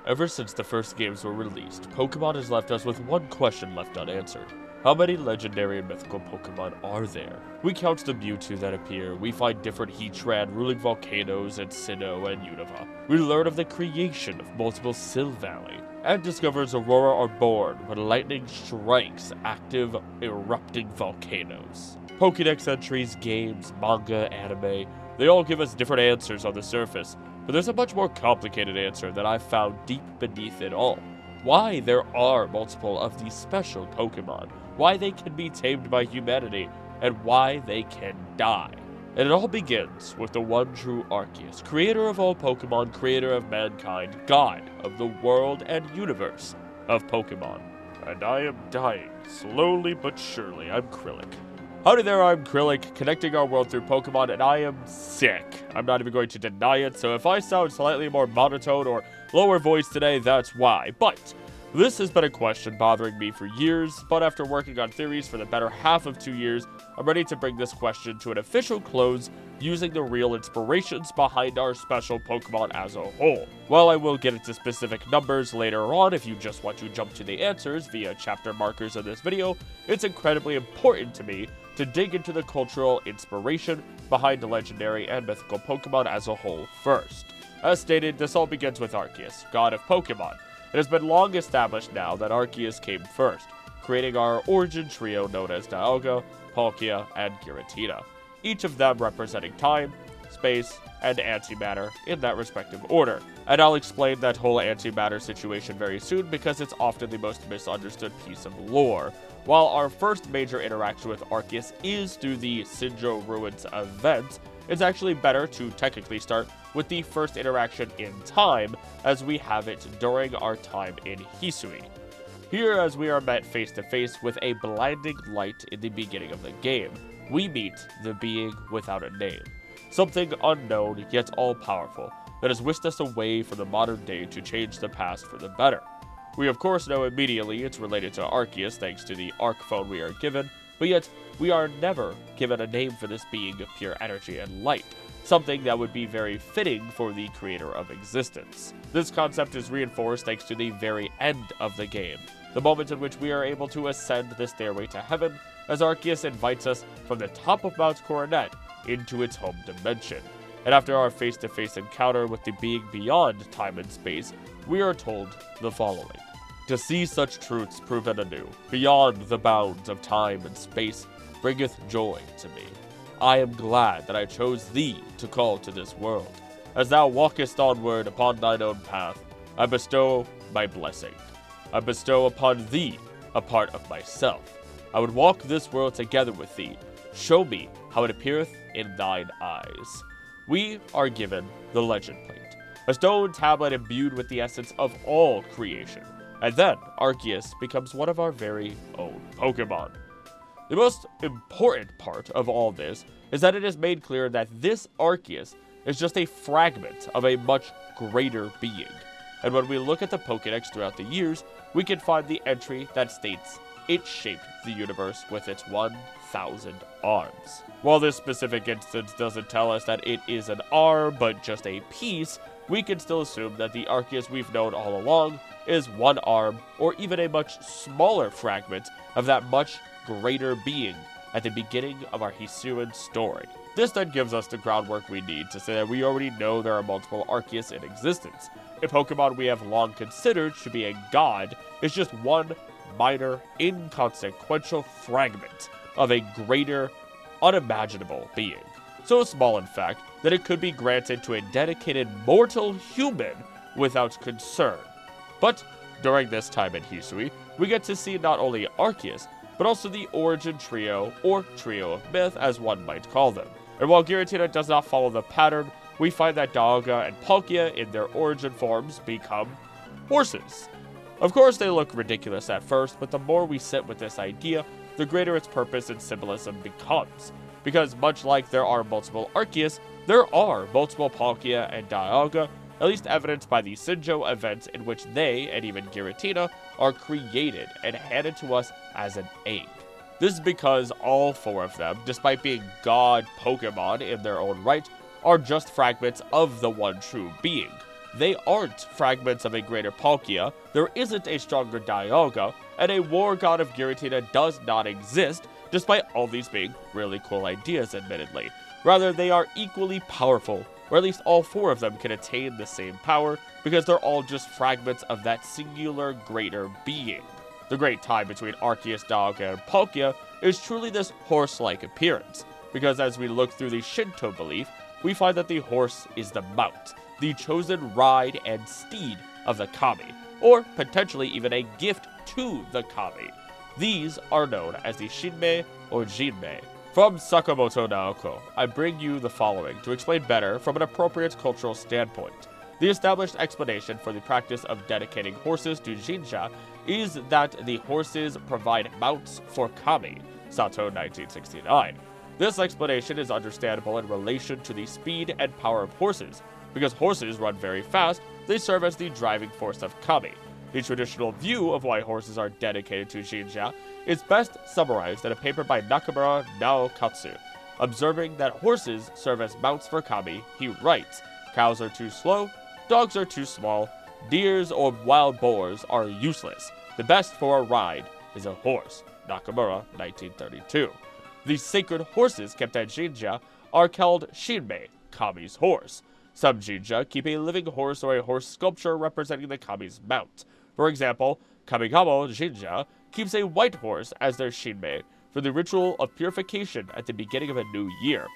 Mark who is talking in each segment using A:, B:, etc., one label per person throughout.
A: Ever since the first games were released, Pokemon has left us with one question left unanswered. How many legendary and mythical Pokemon are there? We count the Mewtwo that appear, we find different Heatran ruling volcanoes and Sinnoh and Unova. We learn of the creation of multiple Silvally, and discover Zeroara are born when lightning strikes active, erupting volcanoes. Pokedex entries, games, manga, anime, they all give us different answers on the surface, but there's a much more complicated answer that I've found deep beneath it all. Why there are multiple of these special Pokemon, why they can be tamed by humanity, and why they can die. And it all begins with the one true Arceus, creator of all Pokemon, creator of mankind, god of the world and universe of Pokemon. And I am dying, slowly but surely. I'm Krillic. Howdy there, I'm Krillic, connecting our world through Pokemon, and I am sick. I'm not even going to deny it, so if I sound slightly more monotone or lower voice today, that's why. But this has been a question bothering me for years, but after working on theories for the better half of 2 years, I'm ready to bring this question to an official close using the real inspirations behind our special Pokemon as a whole. While I will get into specific numbers later on if you just want to jump to the answers via chapter markers in this video, it's incredibly important to me to dig into the cultural inspiration behind the legendary and mythical Pokemon as a whole first. As stated, this all begins with Arceus, god of Pokemon. It has been long established now that Arceus came first, creating our origin trio known as Dialga, Palkia, and Giratina, each of them representing time, space, and antimatter in that respective order. And I'll explain that whole antimatter situation very soon because it's often the most misunderstood piece of lore. While our first major interaction with Arceus is through the Sinnoh Ruins event, it's actually better to technically start with the first interaction in time, as we have it during our time in Hisui. Here, as we are met face to face with a blinding light in the beginning of the game, we meet the being without a name, something unknown yet all-powerful that has whisked us away from the modern day to change the past for the better. We of course know immediately it's related to Arceus thanks to the Arc phone we are given, but yet we are never given a name for this being of pure energy and light, something that would be very fitting for the creator of existence. This concept is reinforced thanks to the very end of the game, the moment in which we are able to ascend the stairway to heaven, as Arceus invites us from the top of Mount Coronet into its home dimension. And after our face-to-face encounter with the being beyond time and space, we are told the following. To see such truths proven anew, beyond the bounds of time and space, bringeth joy to me. I am glad that I chose thee to call to this world. As thou walkest onward upon thine own path, I bestow my blessing. I bestow upon thee a part of myself. I would walk this world together with thee. Show me how it appeareth in thine eyes. We are given the Legend Plate, a stone tablet imbued with the essence of all creation. And then Arceus becomes one of our very own Pokemon. The most important part of all this is that it is made clear that this Arceus is just a fragment of a much greater being. And when we look at the Pokedex throughout the years, we can find the entry that states it shaped the universe with its 1,000 arms. While this specific instance doesn't tell us that it is an arm, but just a piece, we can still assume that the Arceus we've known all along is one arm, or even a much smaller fragment of that much greater being at the beginning of our Hisuian story. This then gives us the groundwork we need to say that we already know there are multiple Arceus in existence. A Pokemon we have long considered should be a god is just one minor, inconsequential fragment of a greater, unimaginable being. So small, in fact, that it could be granted to a dedicated mortal human without concern. But during this time in Hisui, we get to see not only Arceus, but also the origin trio, or trio of myth as one might call them. And while Giratina does not follow the pattern, we find that Dialga and Palkia in their origin forms become horses. Of course they look ridiculous at first, but the more we sit with this idea, the greater its purpose and symbolism becomes. Because much like there are multiple Arceus, there are multiple Palkia and Dialga, at least evidenced by the Sinnoh events in which they, and even Giratina, are created and handed to us as an aid. This is because all four of them, despite being god Pokemon in their own right, are just fragments of the one true being, they aren't fragments of a greater Palkia, there isn't a stronger Dialga, and a war god of Giratina does not exist, despite all these being really cool ideas, admittedly. Rather, they are equally powerful, or at least all four of them can attain the same power, because they're all just fragments of that singular greater being. The great tie between Arceus, Dialga, and Palkia is truly this horse-like appearance, because as we look through the Shinto belief, we find that the horse is the mount, the chosen ride and steed of the kami, or potentially even a gift to the kami. These are known as the Shinmei or Jinmei. From Sakamoto Naoko, I bring you the following to explain better from an appropriate cultural standpoint. The established explanation for the practice of dedicating horses to Jinja is that the horses provide mounts for kami, Sato 1969. This explanation is understandable in relation to the speed and power of horses. Because horses run very fast, they serve as the driving force of kami. The traditional view of why horses are dedicated to Jinja is best summarized in a paper by Nakamura Naokatsu. Observing that horses serve as mounts for kami, he writes, "Cows are too slow, dogs are too small, deers or wild boars are useless. The best for a ride is a horse." Nakamura, 1932. The sacred horses kept at Jinja are called Shinmei, Kami's horse. Some Jinja keep a living horse or a horse sculpture representing the Kami's mount. For example, Kamigamo Jinja keeps a white horse as their Shinmei for the ritual of purification at the beginning of a new year.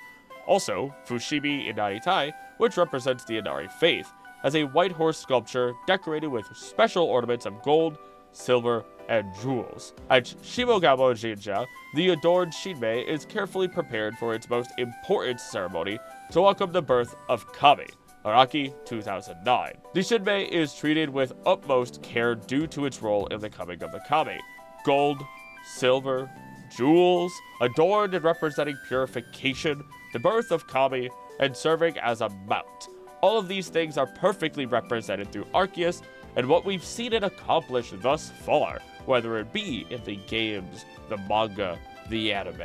A: Also, Fushimi Inaritai, which represents the Inari faith, has a white horse sculpture decorated with special ornaments of gold, silver, and jewels. At Shimogamo Jinja, the adorned Shinmei is carefully prepared for its most important ceremony to welcome the birth of Kami. Araki, 2009. The Shinmei is treated with utmost care due to its role in the coming of the Kami. Gold, silver, jewels, adorned and representing purification, the birth of Kami, and serving as a mount. All of these things are perfectly represented through Arceus and what we've seen it accomplish thus far, whether it be in the games, the manga, the anime.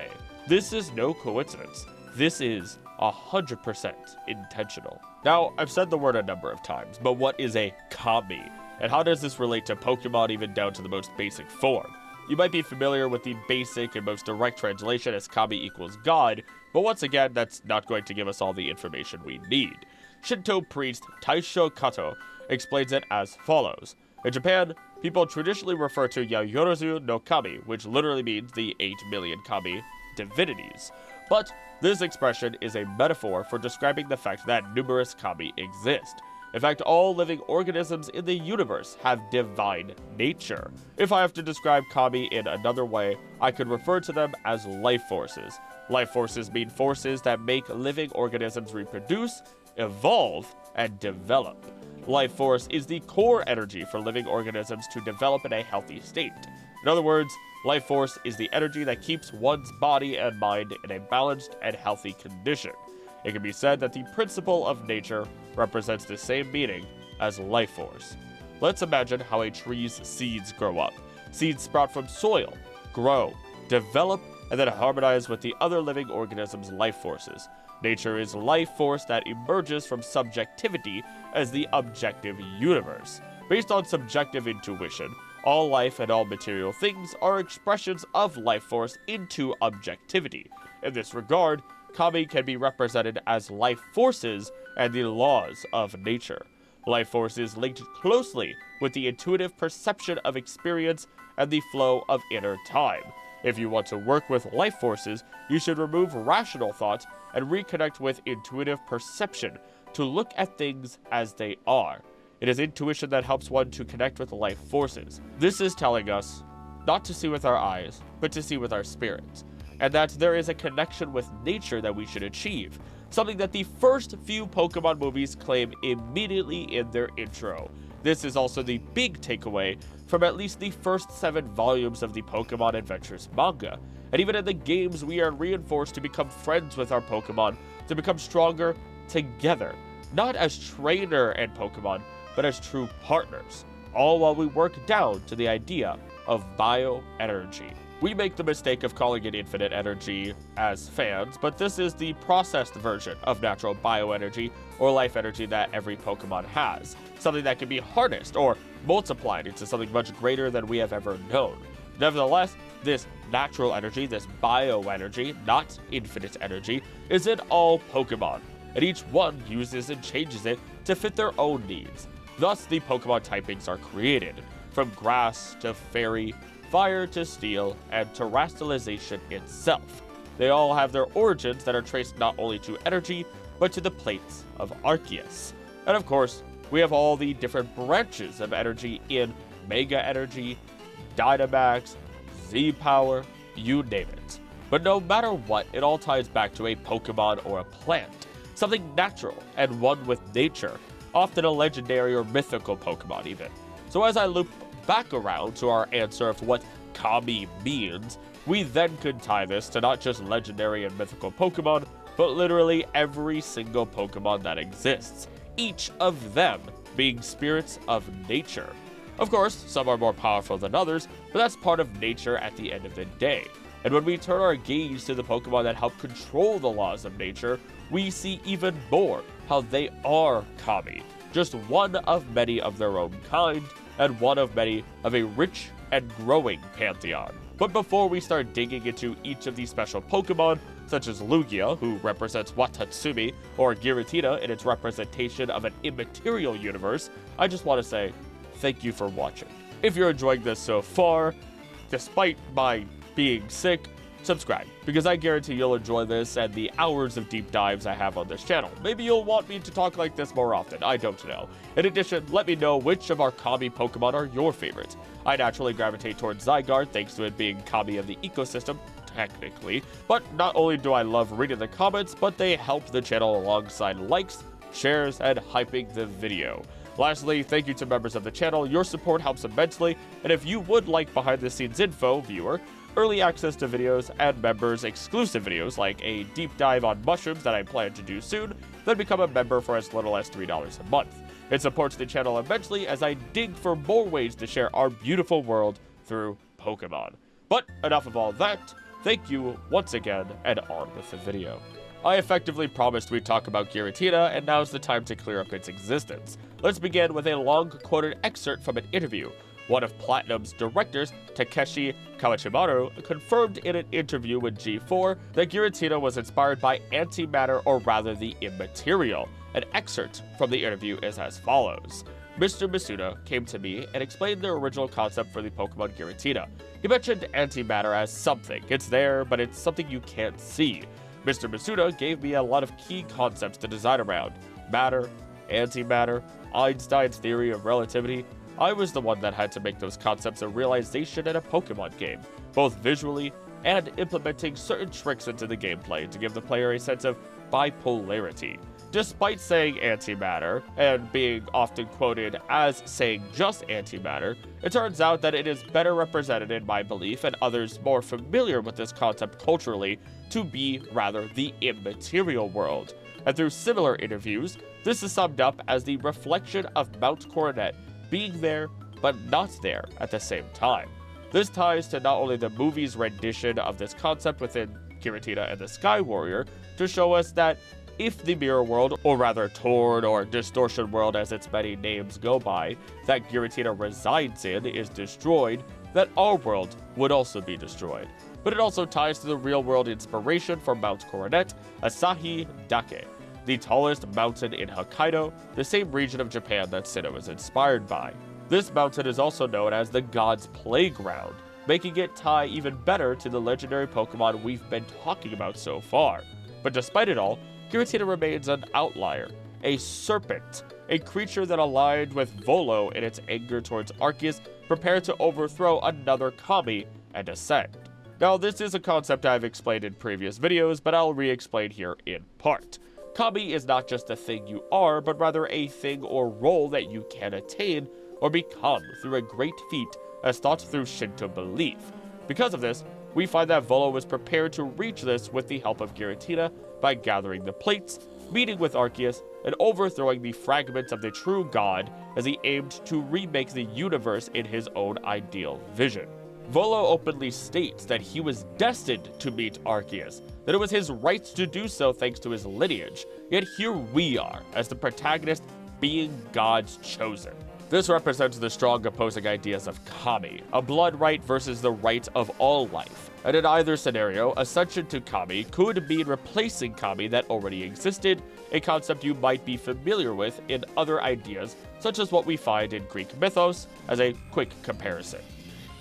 A: This is no coincidence. This is 100% intentional. Now, I've said the word a number of times, but what is a kami? And how does this relate to Pokemon even down to the most basic form? You might be familiar with the basic and most direct translation as kami equals God, but once again, that's not going to give us all the information we need. Shinto priest Taisho Kato explains it as follows. In Japan, people traditionally refer to Yayorozu no Kami, which literally means the 8 million kami divinities. But this expression is a metaphor for describing the fact that numerous kami exist. In fact, all living organisms in the universe have divine nature. If I have to describe kami in another way, I could refer to them as life forces. Life forces mean forces that make living organisms reproduce, evolve, and develop. Life force is the core energy for living organisms to develop in a healthy state. In other words, life force is the energy that keeps one's body and mind in a balanced and healthy condition. It can be said that the principle of nature represents the same meaning as life force. Let's imagine how a tree's seeds grow up. Seeds sprout from soil, grow, develop, and then harmonize with the other living organisms' life forces. Nature is life force that emerges from subjectivity as the objective universe. Based on subjective intuition, all life and all material things are expressions of life force into objectivity. In this regard, kami can be represented as life forces and the laws of nature. Life force is linked closely with the intuitive perception of experience and the flow of inner time. If you want to work with life forces, you should remove rational thought and reconnect with intuitive perception to look at things as they are. It is intuition that helps one to connect with life forces. This is telling us not to see with our eyes, but to see with our spirits, and that there is a connection with nature that we should achieve, something that the first few Pokemon movies claim immediately in their intro. This is also the big takeaway from at least the first 7 volumes of the Pokemon Adventures manga. And even in the games, we are reinforced to become friends with our Pokemon, to become stronger together, not as trainer and Pokemon, but as true partners, all while we work down to the idea of bioenergy. We make the mistake of calling it infinite energy as fans, but this is the processed version of natural bioenergy or life energy that every Pokemon has, something that can be harnessed or multiplied into something much greater than we have ever known. Nevertheless, this natural energy, this bioenergy, not infinite energy, is in all Pokemon, and each one uses and changes it to fit their own needs. Thus, the Pokemon typings are created, from grass to fairy, fire to steel, and terrestrialization itself. They all have their origins that are traced not only to energy, but to the plates of Arceus. And of course, we have all the different branches of energy in Mega Energy, Dynamax, Z-Power, you name it. But no matter what, it all ties back to a Pokemon or a plant, something natural and one with nature, often a legendary or mythical Pokemon even. So as I loop back around to our answer of what Kami means, we then could tie this to not just legendary and mythical Pokemon, but literally every single Pokemon that exists, each of them being spirits of nature. Of course, some are more powerful than others, but that's part of nature at the end of the day. And when we turn our gaze to the Pokemon that help control the laws of nature, we see even more how they are Kami, just one of many of their own kind, and one of many of a rich and growing pantheon. But before we start digging into each of these special Pokemon, such as Lugia, who represents Watatsumi, or Giratina in its representation of an immaterial universe, I just want to say thank you for watching. If you're enjoying this so far, despite my being sick, subscribe, because I guarantee you'll enjoy this and the hours of deep dives I have on this channel. Maybe you'll want me to talk like this more often, I don't know. In addition, let me know which of our Kami Pokemon are your favorites. I naturally gravitate towards Zygarde thanks to it being Kami of the ecosystem, technically, but not only do I love reading the comments, but they help the channel alongside likes, shares, and hyping the video. Lastly, thank you to members of the channel. Your support helps immensely, and if you would like behind the scenes info, viewer, early access to videos, and members exclusive videos like a deep dive on mushrooms that I plan to do soon, then become a member for as little as $3 a month. It supports the channel immensely as I dig for more ways to share our beautiful world through Pokemon. But enough of all that, thank you once again, and on with the video. I effectively promised we'd talk about Giratina, and now's the time to clear up its existence. Let's begin with a long-quoted excerpt from an interview. One of Platinum's directors, Takeshi Kawachimaru, confirmed in an interview with G4 that Giratina was inspired by antimatter, or rather the immaterial. An excerpt from the interview is as follows. Mr. Masuda came to me and explained the original concept for the Pokemon Giratina. He mentioned antimatter as something. It's there, but it's something you can't see. Mr. Masuda gave me a lot of key concepts to design around. Matter, antimatter, Einstein's theory of relativity. I was the one that had to make those concepts a realization in a Pokemon game, both visually and implementing certain tricks into the gameplay to give the player a sense of bipolarity. Despite saying antimatter, and being often quoted as saying just antimatter, it turns out that it is better represented in my belief and others more familiar with this concept culturally to be rather the immaterial world. And through similar interviews, this is summed up as the reflection of Mount Coronet being there, but not there at the same time. This ties to not only the movie's rendition of this concept within Giratina and the Sky Warrior, to show us that if the mirror world, or rather Torn or Distortion world as its many names go by, that Giratina resides in is destroyed, that our world would also be destroyed. But it also ties to the real-world inspiration for Mount Coronet, Asahi Dake, the tallest mountain in Hokkaido, the same region of Japan that Sinnoh is inspired by. This mountain is also known as the God's Playground, making it tie even better to the legendary Pokemon we've been talking about so far. But despite it all, Giratina remains an outlier, a serpent, a creature that aligned with Volo in its anger towards Archus, prepared to overthrow another Kami and ascend. Now, this is a concept I've explained in previous videos, but I'll re-explain here in part. Kami is not just a thing you are, but rather a thing or role that you can attain or become through a great feat as thought through Shinto belief. Because of this, we find that Volo was prepared to reach this with the help of Giratina by gathering the plates, meeting with Arceus, and overthrowing the fragments of the true god as he aimed to remake the universe in his own ideal vision. Volo openly states that he was destined to meet Arceus, that it was his right to do so thanks to his lineage, yet here we are, as the protagonist, being God's chosen. This represents the strong opposing ideas of Kami, a blood right versus the right of all life. And in either scenario, ascension to Kami could mean replacing Kami that already existed, a concept you might be familiar with in other ideas, such as what we find in Greek mythos, as a quick comparison.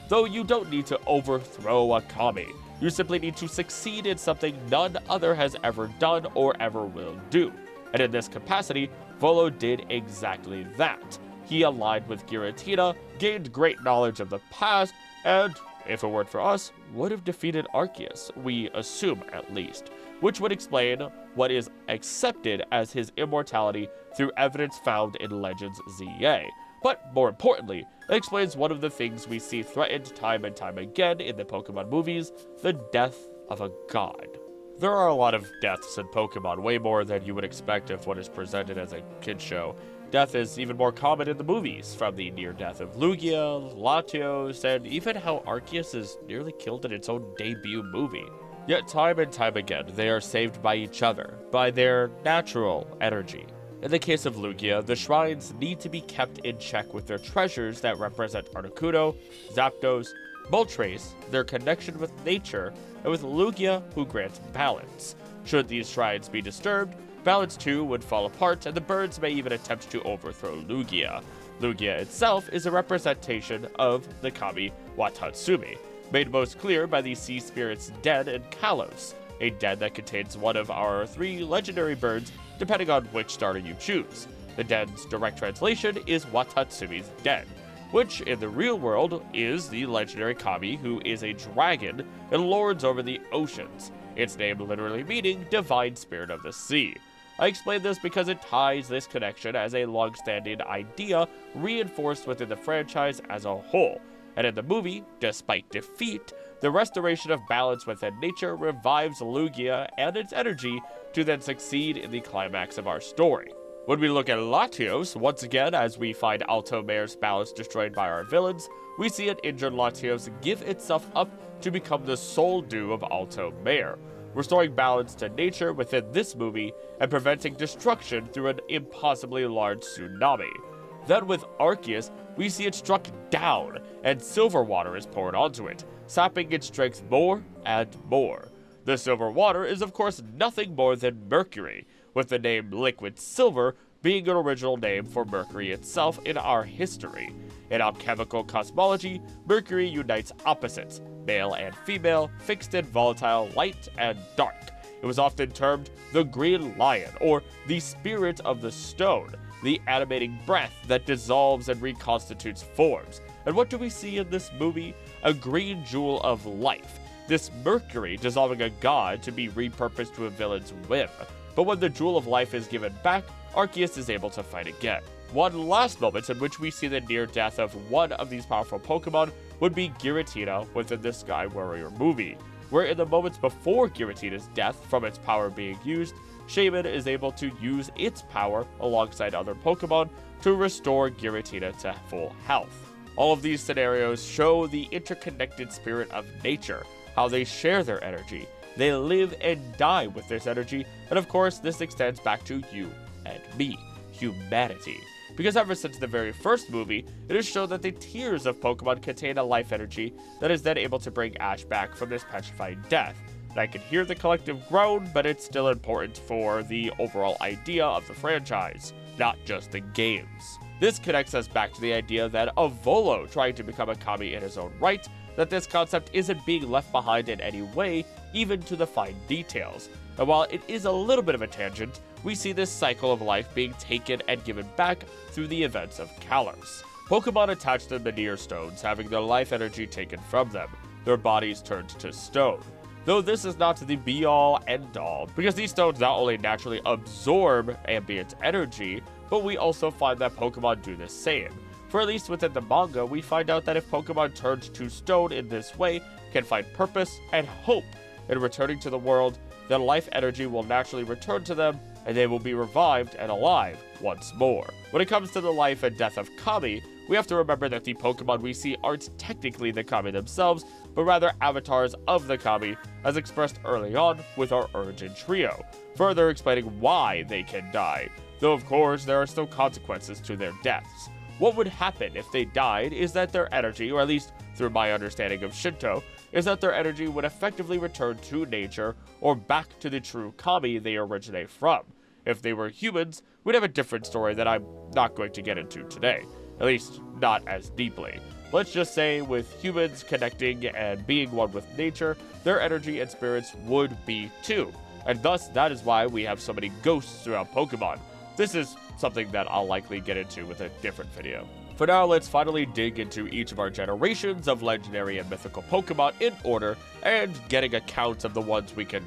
A: Though you don't need to overthrow a Kami, you simply need to succeed in something none other has ever done or ever will do. And in this capacity, Volo did exactly that. He aligned with Giratina, gained great knowledge of the past, and, if it weren't for us, would have defeated Arceus, we assume at least, which would explain what is accepted as his immortality through evidence found in Legends ZA. But more importantly, it explains one of the things we see threatened time and time again in the Pokemon movies, the death of a god. There are a lot of deaths in Pokemon, way more than you would expect of what is presented as a kid show. Death is even more common in the movies, from the near death of Lugia, Latios, and even how Arceus is nearly killed in its own debut movie. Yet time and time again, they are saved by each other, by their natural energy. In the case of Lugia, the shrines need to be kept in check with their treasures that represent Articuno, Zapdos, Moltres, their connection with nature, and with Lugia, who grants balance. Should these shrines be disturbed, balance too would fall apart, and the birds may even attempt to overthrow Lugia. Lugia itself is a representation of the kami Watatsumi, made most clear by the sea spirit's den in Kalos, a den that contains one of our 3 legendary birds, depending on which starter you choose. The den's direct translation is Watatsumi's den, which in the real world is the legendary kami who is a dragon and lords over the oceans, its name literally meaning divine spirit of the sea. I explain this because it ties this connection as a long-standing idea reinforced within the franchise as a whole, and in the movie, despite defeat, the restoration of balance within nature revives Lugia and its energy to then succeed in the climax of our story. When we look at Latios, once again, as we find Altomare's balance destroyed by our villains, we see an injured Latios give itself up to become the sole due of Altomare, restoring balance to nature within this movie and preventing destruction through an impossibly large tsunami. Then with Arceus, we see it struck down, and silver water is poured onto it, sapping its strength more and more. The silver water is of course nothing more than mercury, with the name liquid silver being an original name for mercury itself in our history. In alchemical cosmology, mercury unites opposites, male and female, fixed and volatile, light and dark. It was often termed the Green Lion, or the Spirit of the Stone, the animating breath that dissolves and reconstitutes forms. And what do we see in this movie? A green jewel of life. This mercury dissolving a god to be repurposed to a villain's whim. But when the jewel of life is given back, Arceus is able to fight again. One last moment in which we see the near death of one of these powerful Pokemon would be Giratina within the Sky Warrior movie, where in the moments before Giratina's death from its power being used, Shaman is able to use its power alongside other Pokemon to restore Giratina to full health. All of these scenarios show the interconnected spirit of nature, how they share their energy, they live and die with this energy, and of course this extends back to you and me, humanity. Because ever since the very first movie, it has shown that the tears of Pokemon contain a life energy that is then able to bring Ash back from this petrified death. And I can hear the collective groan, but it's still important for the overall idea of the franchise, not just the games. This connects us back to the idea that of Volo trying to become a kami in his own right, that this concept isn't being left behind in any way, even to the fine details. And while it is a little bit of a tangent, we see this cycle of life being taken and given back through the events of Kalos. Pokemon attached to the Menhir stones having their life energy taken from them, their bodies turned to stone. Though this is not the be-all, end-all, because these stones not only naturally absorb ambient energy, but we also find that Pokemon do the same. For at least within the manga, we find out that if Pokemon turned to stone in this way can find purpose and hope in returning to the world, then life energy will naturally return to them, and they will be revived and alive once more. When it comes to the life and death of Kami, we have to remember that the Pokemon we see aren't technically the kami themselves, but rather avatars of the kami, as expressed early on with our origin trio, further explaining why they can die, though of course there are still consequences to their deaths. What would happen if they died is that their energy, or at least through my understanding of Shinto, is that their energy would effectively return to nature or back to the true kami they originate from. If they were humans, we'd have a different story that I'm not going to get into today, at least not as deeply. Let's just say with humans connecting and being one with nature, their energy and spirits would be too, and thus that is why we have so many ghosts throughout Pokemon. This is something that I'll likely get into with a different video. For now, let's finally dig into each of our generations of legendary and mythical Pokemon in order, and getting a count of the ones we can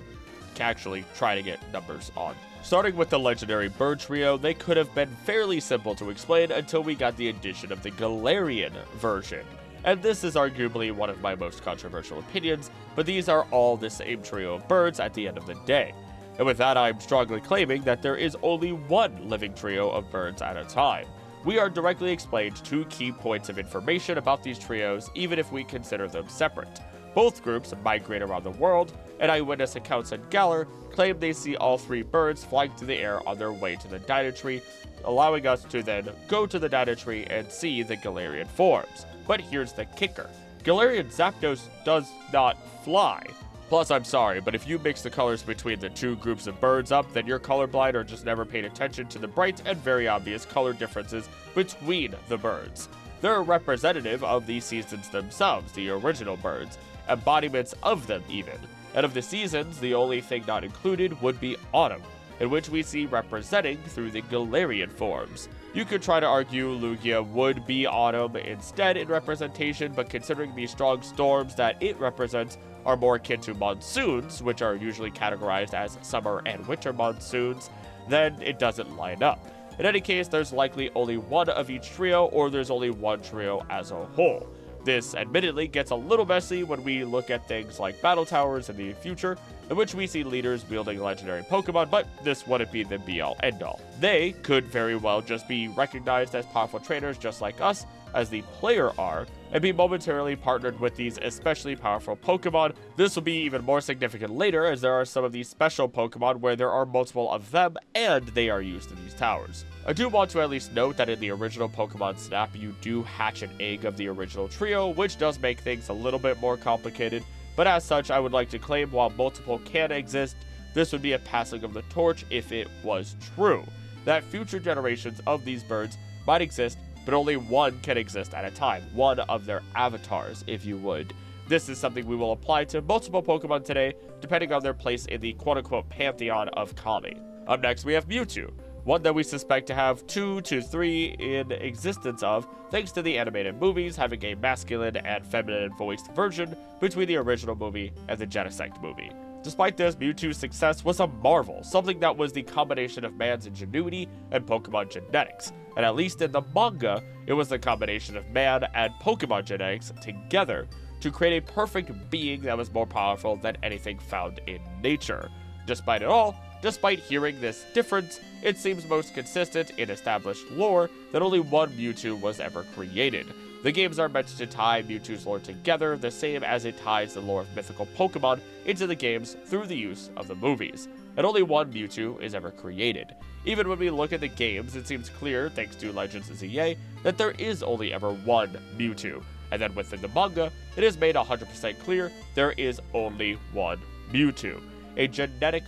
A: actually try to get numbers on. Starting with the legendary bird trio, they could have been fairly simple to explain until we got the addition of the Galarian version. And this is arguably one of my most controversial opinions, but these are all the same trio of birds at the end of the day. And with that, I'm strongly claiming that there is only one living trio of birds at a time. We are directly explained 2 key points of information about these trios, even if we consider them separate. Both groups migrate around the world, and eyewitness accounts in Galar claim they see all 3 birds flying through the air on their way to the Dino Tree, allowing us to then go to the Dino Tree and see the Galarian forms. But here's the kicker. Galarian Zapdos does not fly. Plus, I'm sorry, but if you mix the colors between the 2 groups of birds up, then you're colorblind or just never paid attention to the bright and very obvious color differences between the birds. They're representative of the seasons themselves, the original birds, embodiments of them even. And of the seasons, the only thing not included would be autumn, in which we see representing through the Galarian forms. You could try to argue Lugia would be autumn instead in representation, but considering the strong storms that it represents are more akin to monsoons, which are usually categorized as summer and winter monsoons, then it doesn't line up. In any case, there's likely only one of each trio, or there's only one trio as a whole. This admittedly gets a little messy when we look at things like battle towers in the future, in which we see leaders wielding legendary Pokemon, but this wouldn't be the be-all end-all. They could very well just be recognized as powerful trainers just like us, as the player are, and be momentarily partnered with these especially powerful Pokemon. This will be even more significant later, as there are some of these special Pokemon where there are multiple of them and they are used in these towers. I do want to at least note that in the original Pokemon Snap, you do hatch an egg of the original trio, which does make things a little bit more complicated, but as such, I would like to claim while multiple can exist, this would be a passing of the torch if it was true, that future generations of these birds might exist, but only one can exist at a time, one of their avatars, if you would. This is something we will apply to multiple Pokemon today, depending on their place in the quote-unquote pantheon of Kami. Up next, we have Mewtwo, one that we suspect to have 2 to 3 in existence of, thanks to the animated movies having a masculine and feminine voiced version between the original movie and the Genesect movie. Despite this, Mewtwo's success was a marvel, something that was the combination of man's ingenuity and Pokemon genetics, and at least in the manga, it was the combination of man and Pokemon genetics together to create a perfect being that was more powerful than anything found in nature. Despite it all, despite hearing this difference, it seems most consistent in established lore that only one Mewtwo was ever created. The games are meant to tie Mewtwo's lore together the same as it ties the lore of mythical Pokemon into the games through the use of the movies, and only one Mewtwo is ever created. Even when we look at the games, it seems clear, thanks to Legends of ZA, that there is only ever one Mewtwo, and then within the manga, it is made 100% clear there is only one Mewtwo. A genetic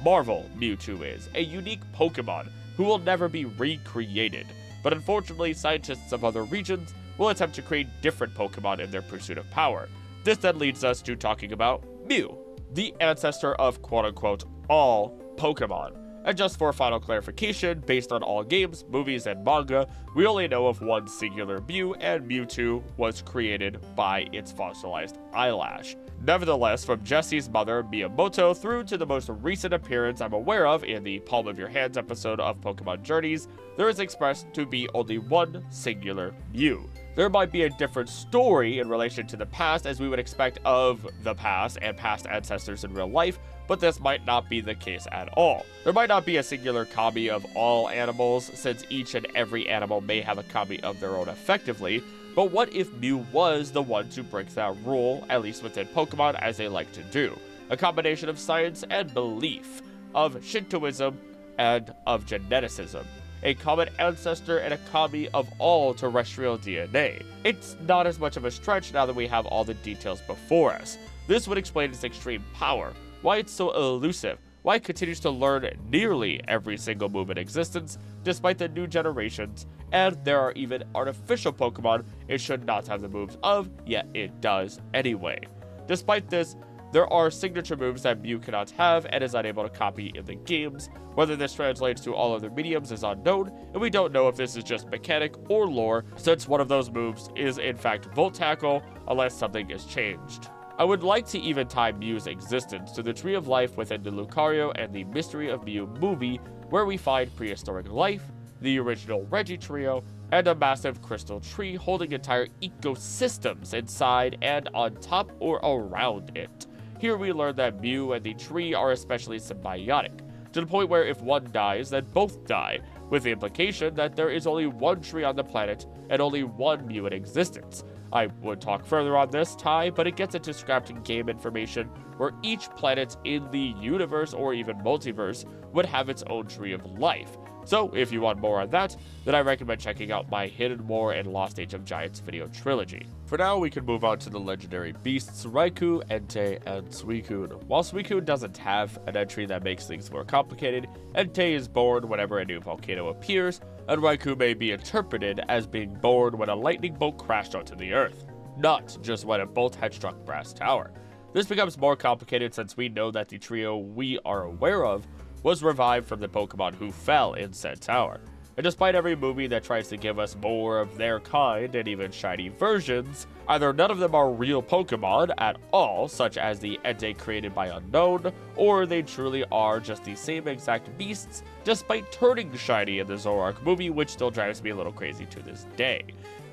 A: marvel Mewtwo is, a unique Pokemon who will never be recreated, but unfortunately scientists of other regions will attempt to create different Pokemon in their pursuit of power. This then leads us to talking about Mew, the ancestor of quote-unquote all Pokemon. And just for final clarification, based on all games, movies, and manga, we only know of one singular Mew, and Mewtwo was created by its fossilized eyelash. Nevertheless, from Jesse's mother, Miyamoto, through to the most recent appearance I'm aware of in the Palm of Your Hands episode of Pokemon Journeys, there is expressed to be only one singular Mew. There might be a different story in relation to the past as we would expect of the past and past ancestors in real life, but this might not be the case at all. There might not be a singular kami of all animals, since each and every animal may have a kami of their own effectively, but what if Mew was the one to break that rule, at least within Pokemon, as they like to do? A combination of science and belief, of Shintoism and of geneticism. A common ancestor and a kami of all terrestrial DNA. It's not as much of a stretch now that we have all the details before us. This would explain its extreme power, why it's so elusive, why it continues to learn nearly every single move in existence, despite the new generations, and there are even artificial Pokemon it should not have the moves of, yet it does anyway. Despite this, there are signature moves that Mew cannot have and is unable to copy in the games. Whether this translates to all other mediums is unknown, and we don't know if this is just mechanic or lore, since one of those moves is in fact Volt Tackle, unless something is changed. I would like to even tie Mew's existence to the Tree of Life within the Lucario and the Mystery of Mew movie, where we find prehistoric life, the original Regi trio, and a massive crystal tree holding entire ecosystems inside and on top or around it. Here we learn that Mew and the tree are especially symbiotic, to the point where if one dies, then both die, with the implication that there is only one tree on the planet and only one Mew in existence. I would talk further on this tie, but it gets into scrapped game information where each planet in the universe or even multiverse would have its own tree of life. So if you want more on that, then I recommend checking out my Hidden War and Lost Age of Giants video trilogy. For now, we can move on to the legendary beasts Raikou, Entei, and Suicune. While Suicune doesn't have an entry that makes things more complicated, Entei is born whenever a new volcano appears, and Raikou may be interpreted as being born when a lightning bolt crashed onto the earth, not just when a bolt had struck Brass Tower. This becomes more complicated since we know that the trio we are aware of was revived from the Pokemon who fell in said tower. And despite every movie that tries to give us more of their kind and even shiny versions, either none of them are real Pokemon at all, such as the Entei created by Unknown, or they truly are just the same exact beasts, despite turning shiny in the Zoroark movie, which still drives me a little crazy to this day.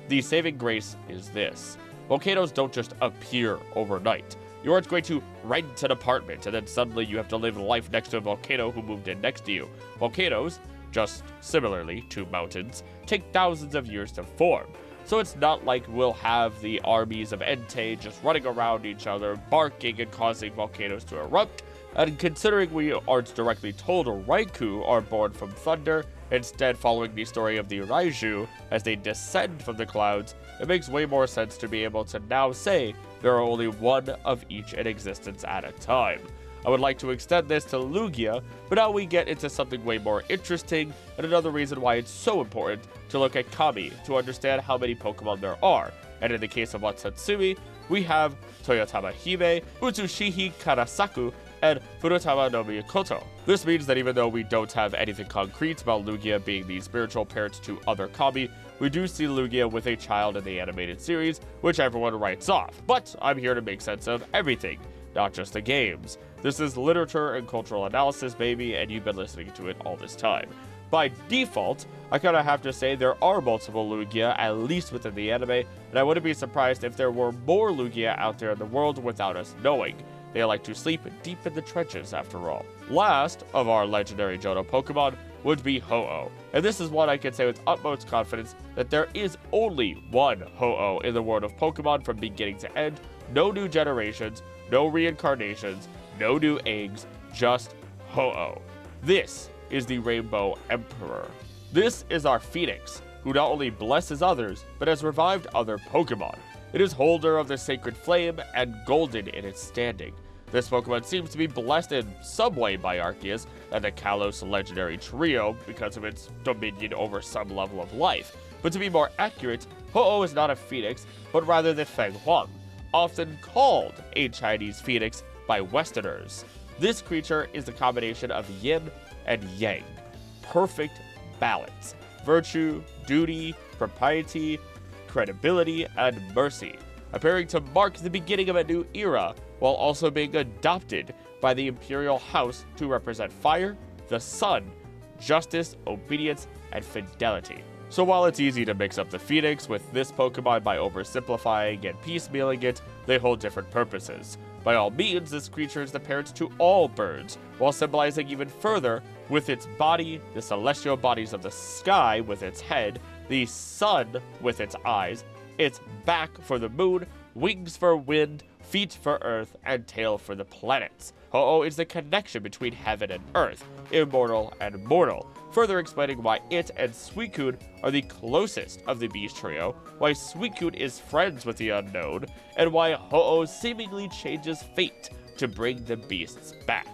A: The saving grace is this: volcanoes don't just appear overnight. You aren't going to rent an apartment and then suddenly you have to live life next to a volcano who moved in next to you. Volcanoes, just similarly to mountains, take thousands of years to form. So it's not like we'll have the armies of Entei just running around each other, barking and causing volcanoes to erupt. And considering we aren't directly told Raikou are born from thunder, instead following the story of the Raiju as they descend from the clouds, it makes way more sense to be able to now say there are only one of each in existence at a time. I would like to extend this to Lugia, but now we get into something way more interesting, and another reason why it's so important to look at Kami to understand how many Pokemon there are. And in the case of Watsutsumi, we have Toyotama Hime, Utsushihi Karasaku, and Furutama no Mikoto. This means that even though we don't have anything concrete about Lugia being the spiritual parent to other Kami, we do see Lugia with a child in the animated series, which everyone writes off. But I'm here to make sense of everything, not just the games. This is literature and cultural analysis, baby, and you've been listening to it all this time. By default, I kinda have to say there are multiple Lugia, at least within the anime, and I wouldn't be surprised if there were more Lugia out there in the world without us knowing. They like to sleep deep in the trenches, after all. Last of our legendary Johto Pokemon would be Ho-Oh. And this is one I can say with utmost confidence that there is only one Ho-Oh in the world of Pokemon from beginning to end. No new generations, no reincarnations, no new eggs, just Ho-Oh. This is the Rainbow Emperor. This is our Phoenix, who not only blesses others, but has revived other Pokemon. It is holder of the Sacred Flame and golden in its standing. This Pokemon seems to be blessed in some way by Arceus and the Kalos legendary trio because of its dominion over some level of life. But to be more accurate, Ho-Oh is not a phoenix, but rather the Feng Huang, often called a Chinese phoenix by Westerners. This creature is the combination of yin and yang. Perfect balance. Virtue, duty, propriety, credibility, and mercy, appearing to mark the beginning of a new era, while also being adopted by the Imperial House to represent fire, the sun, justice, obedience, and fidelity. So while it's easy to mix up the Phoenix with this Pokemon by oversimplifying and piecemealing it, they hold different purposes. By all means, this creature is the parent to all birds, while symbolizing even further with its body, the celestial bodies of the sky with its head, the sun with its eyes, its back for the moon, wings for wind, feet for earth, and tail for the planets. Ho-Oh is the connection between heaven and earth, immortal and mortal, further explaining why it and Suicune are the closest of the beast trio, why Suicune is friends with the unknown, and why Ho-Oh seemingly changes fate to bring the beasts back.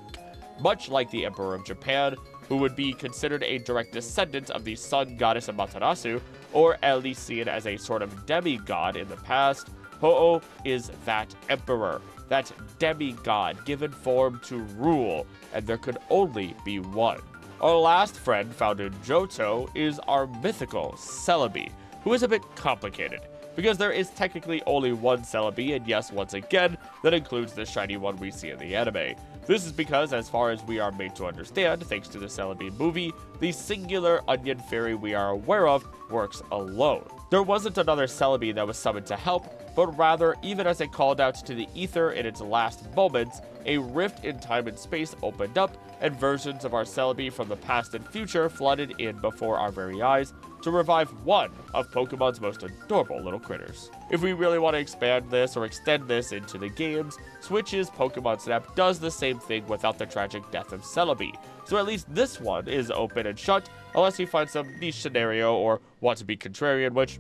A: Much like the Emperor of Japan, who would be considered a direct descendant of the sun goddess Amaterasu, or at least seen as a sort of demigod in the past, Ho-Oh is that emperor, that demigod given form to rule, and there could only be one. Our last friend found in Johto is our mythical Celebi, who is a bit complicated, because there is technically only one Celebi, and yes, once again, that includes the shiny one we see in the anime. This is because, as far as we are made to understand, thanks to the Celebi movie, the singular onion fairy we are aware of works alone. There wasn't another Celebi that was summoned to help, but rather, even as it called out to the ether in its last moments, a rift in time and space opened up, and versions of our Celebi from the past and future flooded in before our very eyes to revive one of Pokemon's most adorable little critters. If we really want to expand this or extend this into the games, Switch's Pokemon Snap does the same thing without the tragic death of Celebi, so at least this one is open and shut unless you find some niche scenario or want to be contrarian, which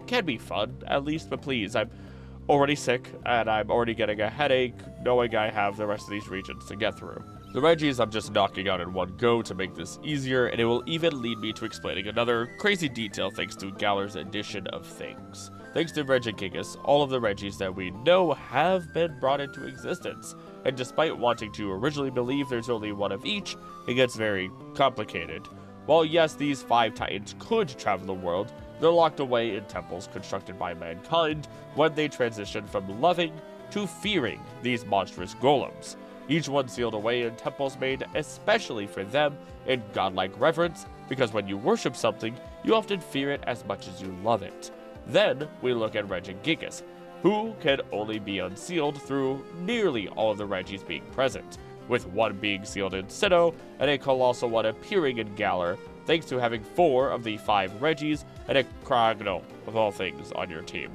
A: can be fun, at least, but please, I'm already sick, and I'm already getting a headache knowing I have the rest of these regions to get through. The Regis I'm just knocking out in one go to make this easier, and it will even lead me to explaining another crazy detail thanks to Galar's edition of things. Thanks to Regigigas, all of the Regis that we know have been brought into existence, and despite wanting to originally believe there's only one of each, it gets very complicated. While yes, these 5 Titans could travel the world, they're locked away in temples constructed by mankind when they transition from loving to fearing these monstrous golems. Each one sealed away in temples made especially for them in godlike reverence, because when you worship something, you often fear it as much as you love it. Then we look at Regigigas, who can only be unsealed through nearly all of the Regis being present, with one being sealed in Sinnoh and a colossal one appearing in Galar, thanks to having 4 of the 5 Regis and a Kragno, of all things, on your team.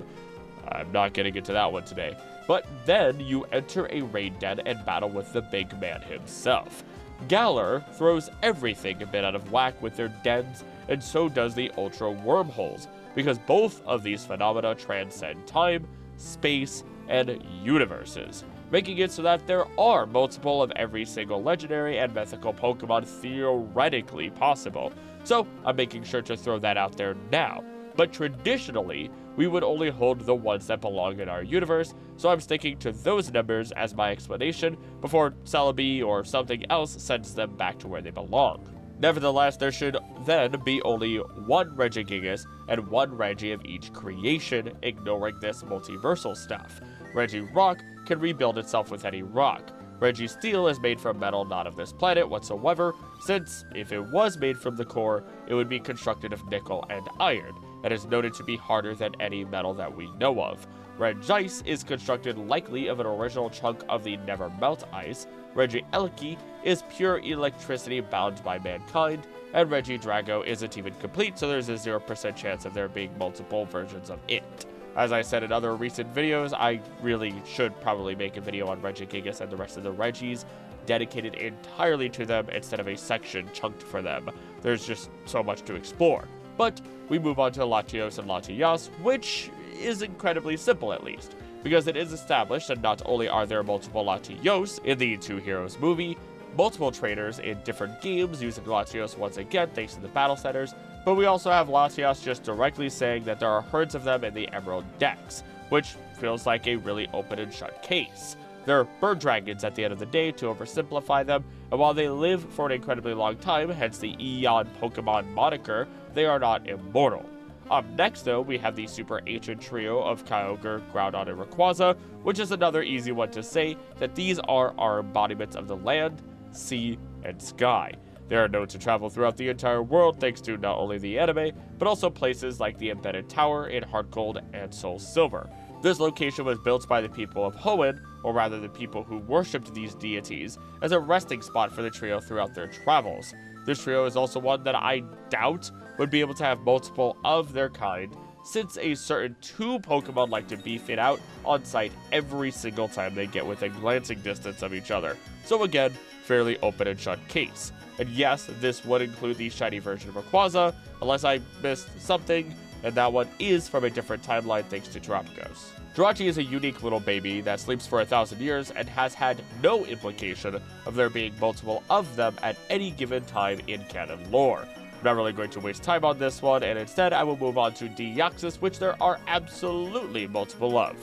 A: I'm not getting into that one today. But then you enter a raid den and battle with the big man himself. Galar throws everything a bit out of whack with their dens, and so does the Ultra Wormholes, because both of these phenomena transcend time, space, and universes, making it so that there are multiple of every single legendary and mythical Pokemon theoretically possible. So I'm making sure to throw that out there now. But traditionally, we would only hold the ones that belong in our universe, so I'm sticking to those numbers as my explanation before Celebi or something else sends them back to where they belong. Nevertheless, there should then be only one Regigigas and one Regi of each creation, ignoring this multiversal stuff. Regirock can rebuild itself with any rock. Registeel is made from metal not of this planet whatsoever, since if it was made from the core, it would be constructed of nickel and iron, and is noted to be harder than any metal that we know of. Regice is constructed likely of an original chunk of the never melt ice. Regieleki is pure electricity bound by mankind, and Regidrago isn't even complete, so there's a 0% chance of there being multiple versions of it. As I said in other recent videos, I really should probably make a video on Regigigas and the rest of the Regis, dedicated entirely to them instead of a section chunked for them. There's just so much to explore. But we move on to Latios and Latias, which is incredibly simple at least, because it is established that not only are there multiple Latios in the Two Heroes movie, multiple trainers in different games using Latios once again thanks to the battle centers, but we also have Latias just directly saying that there are herds of them in the Emerald Dex, which feels like a really open and shut case. They're bird dragons at the end of the day to oversimplify them, and while they live for an incredibly long time, hence the Eon Pokemon moniker, they are not immortal. Up next though, we have the super ancient trio of Kyogre, Groudon, and Rayquaza, which is another easy one to say that these are our embodiments of the land, sea, and sky. They are known to travel throughout the entire world thanks to not only the anime, but also places like the Embedded Tower in Heart Gold and Soul Silver. This location was built by the people of Hoenn, or rather the people who worshipped these deities, as a resting spot for the trio throughout their travels. This trio is also one that I doubt would be able to have multiple of their kind, since a certain 2 Pokemon like to beef it out on site every single time they get within glancing distance of each other. So again, fairly open and shut case. And yes, this would include the shiny version of Rayquaza, unless I missed something, and that one is from a different timeline thanks to Tropicos. Jirachi is a unique little baby that sleeps for 1,000 years and has had no implication of there being multiple of them at any given time in canon lore. I'm not really going to waste time on this one, and instead I will move on to Deoxys, which there are absolutely multiple of.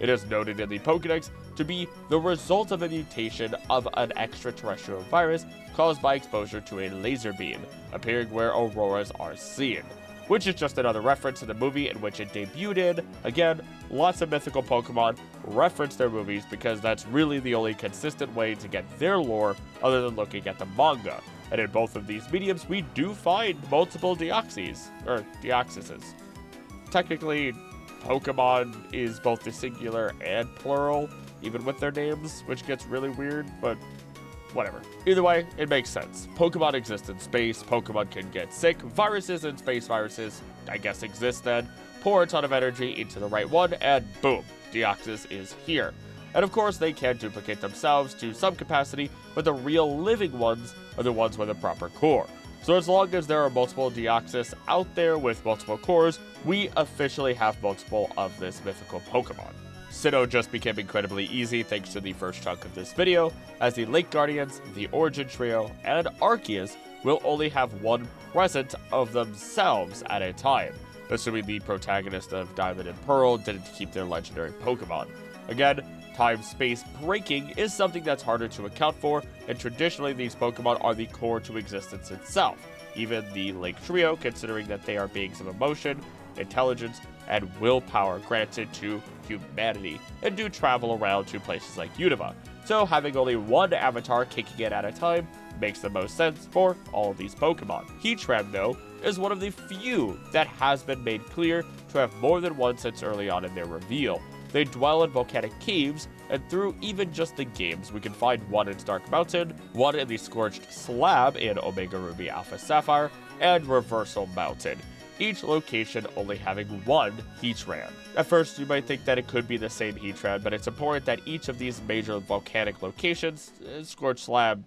A: It is noted in the Pokedex to be the result of a mutation of an extraterrestrial virus caused by exposure to a laser beam, appearing where auroras are seen, which is just another reference to the movie in which it debuted in. Again, lots of mythical Pokemon reference their movies because that's really the only consistent way to get their lore other than looking at the manga. And in both of these mediums, we do find multiple Deoxyses. Technically, Pokemon is both the singular and plural, even with their names, which gets really weird, but whatever. Either way, it makes sense. Pokemon exist in space, Pokemon can get sick, viruses and space viruses, I guess, exist then. Pour a ton of energy into the right one, and boom, Deoxys is here. And of course, they can duplicate themselves to some capacity, but the real living ones are the ones with a proper core. So as long as there are multiple Deoxys out there with multiple cores, we officially have multiple of this mythical Pokemon. Sinnoh just became incredibly easy thanks to the first chunk of this video, as the Lake Guardians, the Origin Trio, and Arceus will only have one present of themselves at a time, assuming the protagonist of Diamond and Pearl didn't keep their legendary Pokemon. Again, time-space breaking is something that's harder to account for, and traditionally these Pokemon are the core to existence itself, even the Lake Trio, considering that they are beings of emotion, intelligence, and willpower granted to humanity, and do travel around to places like Unova. So having only one avatar kicking it at a time makes the most sense for all of these Pokemon. Heatran, though, is one of the few that has been made clear to have more than one since early on in their reveal. They dwell in volcanic caves, and through even just the games, we can find one in Stark Mountain, one in the Scorched Slab in Omega Ruby Alpha Sapphire, and Reversal Mountain, each location only having one Heatran. At first, you might think that it could be the same Heatran, but it's important that each of these major volcanic locations, Scorched Slab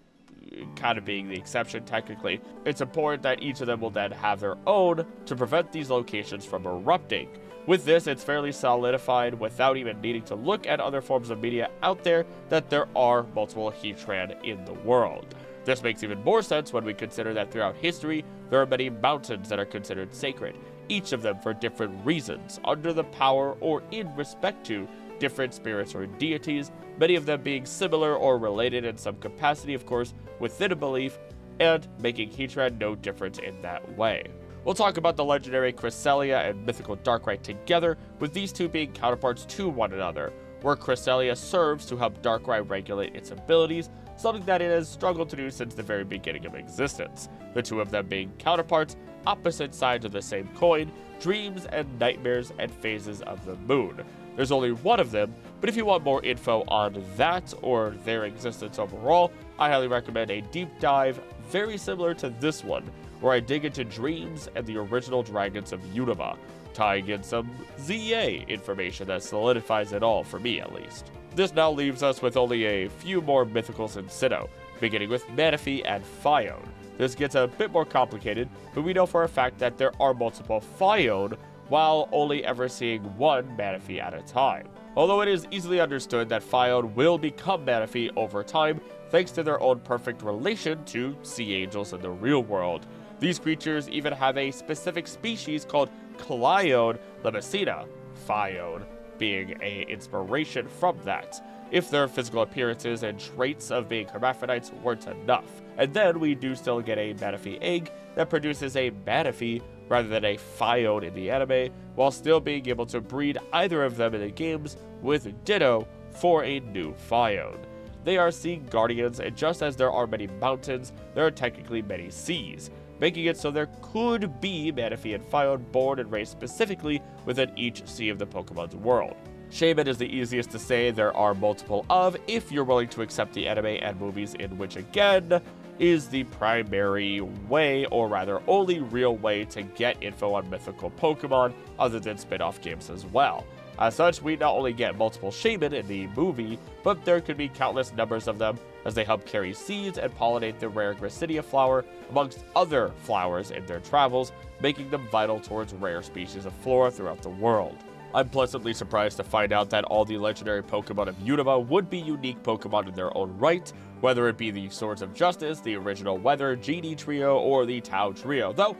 A: kind of being the exception technically, it's important that each of them will then have their own to prevent these locations from erupting. With this, it's fairly solidified without even needing to look at other forms of media out there that there are multiple Heatran in the world. This makes even more sense when we consider that throughout history, there are many mountains that are considered sacred, each of them for different reasons, under the power or in respect to different spirits or deities, many of them being similar or related in some capacity, of course, within a belief, and making Heatran no different in that way. We'll talk about the legendary Cresselia and mythical Darkrai together, with these two being counterparts to one another, where Cresselia serves to help Darkrai regulate its abilities, something that it has struggled to do since the very beginning of existence, the two of them being counterparts, opposite sides of the same coin, dreams and nightmares and phases of the moon. There's only one of them, but if you want more info on that or their existence overall, I highly recommend a deep dive very similar to this one, where I dig into dreams and the original dragons of Unova, tying in some ZA information that solidifies it all, for me at least. This now leaves us with only a few more mythicals in Sinnoh, beginning with Manaphy and Phione. This gets a bit more complicated, but we know for a fact that there are multiple Phione, while only ever seeing one Manaphy at a time. Although it is easily understood that Phione will become Manaphy over time, thanks to their own perfect relation to sea angels in the real world. These creatures even have a specific species called Clyone Lemesina, Phione being an inspiration from that, if their physical appearances and traits of being hermaphrodites weren't enough. And then we do still get a Manaphy egg that produces a Manaphy rather than a Phione in the anime, while still being able to breed either of them in the games with Ditto for a new Phione. they are sea guardians, and just as there are many mountains, there are technically many seas, making it so there could be Manaphy and Phione born and raised specifically within each sea of the Pokemon's world. Shaman is the easiest to say there are multiple of if you're willing to accept the anime and movies, in which again is the primary way, or rather only real way, to get info on mythical Pokemon other than spin-off games as well. As such, we not only get multiple Shaman in the movie, but there could be countless numbers of them as they help carry seeds and pollinate the rare Giratina flower amongst other flowers in their travels, making them vital towards rare species of flora throughout the world. I'm pleasantly surprised to find out that all the legendary Pokemon of Unova would be unique Pokemon in their own right, whether it be the Swords of Justice, the original Weather, Genie Trio, or the Tau Trio, though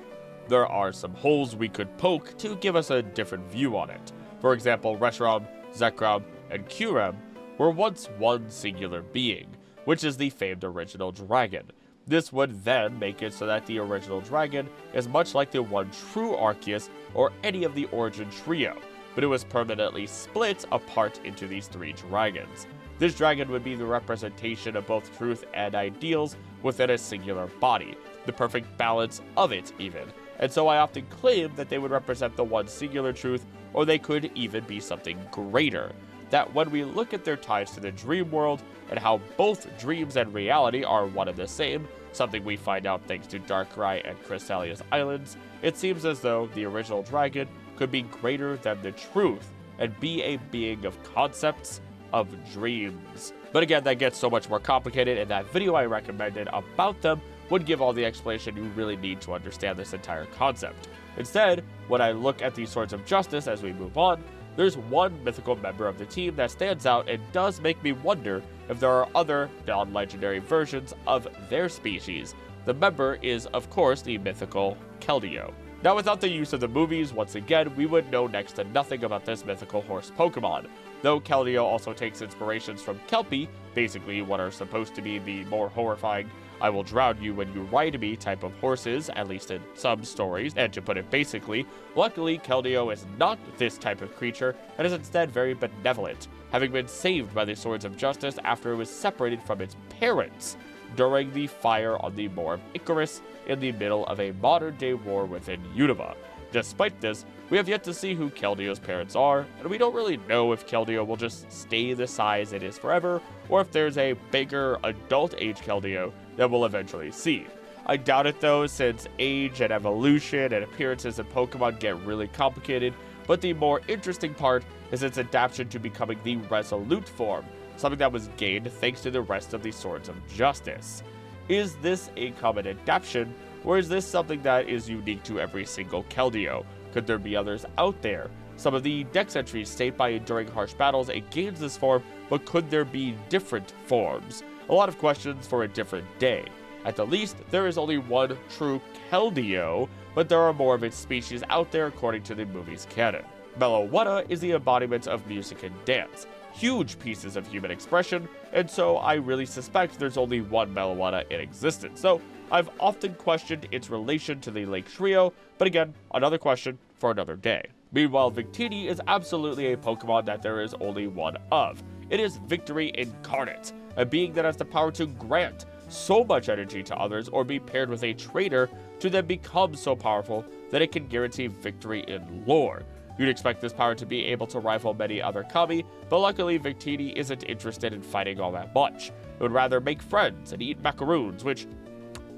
A: there are some holes we could poke to give us a different view on it. For example, Reshiram, Zekrom, and Kyurem were once one singular being, which is the famed original dragon. This would then make it so that the original dragon is much like the one true Arceus or any of the origin trio, but it was permanently split apart into these three dragons. This dragon would be the representation of both truth and ideals within a singular body, the perfect balance of it even. And so I often claim that they would represent the one singular truth, or they could even be something greater. That when we look at their ties to the dream world, and how both dreams and reality are one and the same, something we find out thanks to Darkrai and Crystalia's Islands, it seems as though the original dragon could be greater than the truth, and be a being of concepts, of dreams. But again, that gets so much more complicated, and that video I recommended about them would give all the explanation you really need to understand this entire concept. Instead, when I look at the Swords of Justice as we move on, there's one mythical member of the team that stands out and does make me wonder if there are other non-legendary versions of their species. The member is, of course, the mythical Keldeo. Now, without the use of the movies, once again, we would know next to nothing about this mythical horse Pokemon, though Keldeo also takes inspirations from Kelpie, basically what are supposed to be the more horrifying I will drown you when you ride me type of horses, at least in some stories. And to put it basically, luckily Keldeo is not this type of creature and is instead very benevolent, having been saved by the Swords of Justice after it was separated from its parents during the fire on the Moor of Icarus in the middle of a modern-day war within Unova. Despite this, we have yet to see who Keldeo's parents are, and we don't really know if Keldeo will just stay the size it is forever, or if there's a bigger adult-age Keldeo that we'll eventually see. I doubt it though, since age and evolution and appearances in Pokemon get really complicated, but the more interesting part is its adaptation to becoming the Resolute form, something that was gained thanks to the rest of the Swords of Justice. Is this a common adaptation, or is this something that is unique to every single Keldeo? Could there be others out there? Some of the Dex entries state by enduring harsh battles it gains this form, but could there be different forms? A lot of questions for a different day. At the least, there is only one true Keldeo, but there are more of its species out there according to the movie's canon. Meloetta is the embodiment of music and dance, huge pieces of human expression, and so I really suspect there's only one Meloetta in existence, so I've often questioned its relation to the Lake Trio, but again, another question for another day. Meanwhile, Victini is absolutely a Pokemon that there is only one of. It is Victory Incarnate, a being that has the power to grant so much energy to others or be paired with a trainer to then become so powerful that it can guarantee victory in lore. You'd expect this power to be able to rival many other Kami, but luckily Victini isn't interested in fighting all that much. It would rather make friends and eat macaroons, which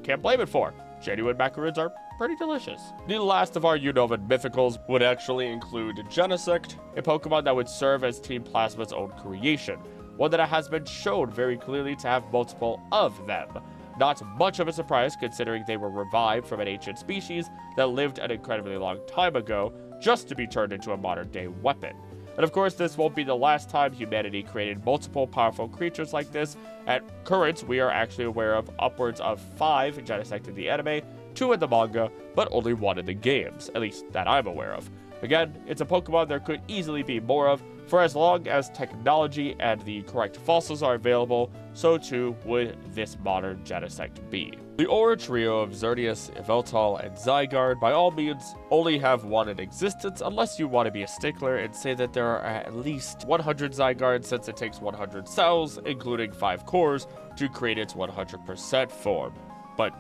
A: can't blame it for. Genuine macaroons are pretty delicious. The last of our Unovan Mythicals would actually include Genesect, a Pokemon that would serve as Team Plasma's own creation, one that has been shown very clearly to have multiple of them. Not much of a surprise considering they were revived from an ancient species that lived an incredibly long time ago, just to be turned into a modern-day weapon. And of course, this won't be the last time humanity created multiple powerful creatures like this. At current, we are actually aware of upwards of 5 Genesect in the anime, 2 in the manga, but only 1 in the games, at least that I'm aware of. Again, it's a Pokemon there could easily be more of, for as long as technology and the correct fossils are available, so too would this modern Genesect be. The Aura trio of Xerneas, Yveltal, and Zygarde by all means only have one in existence unless you want to be a stickler and say that there are at least 100 Zygardes, since it takes 100 cells, including 5 cores, to create its 100% form. But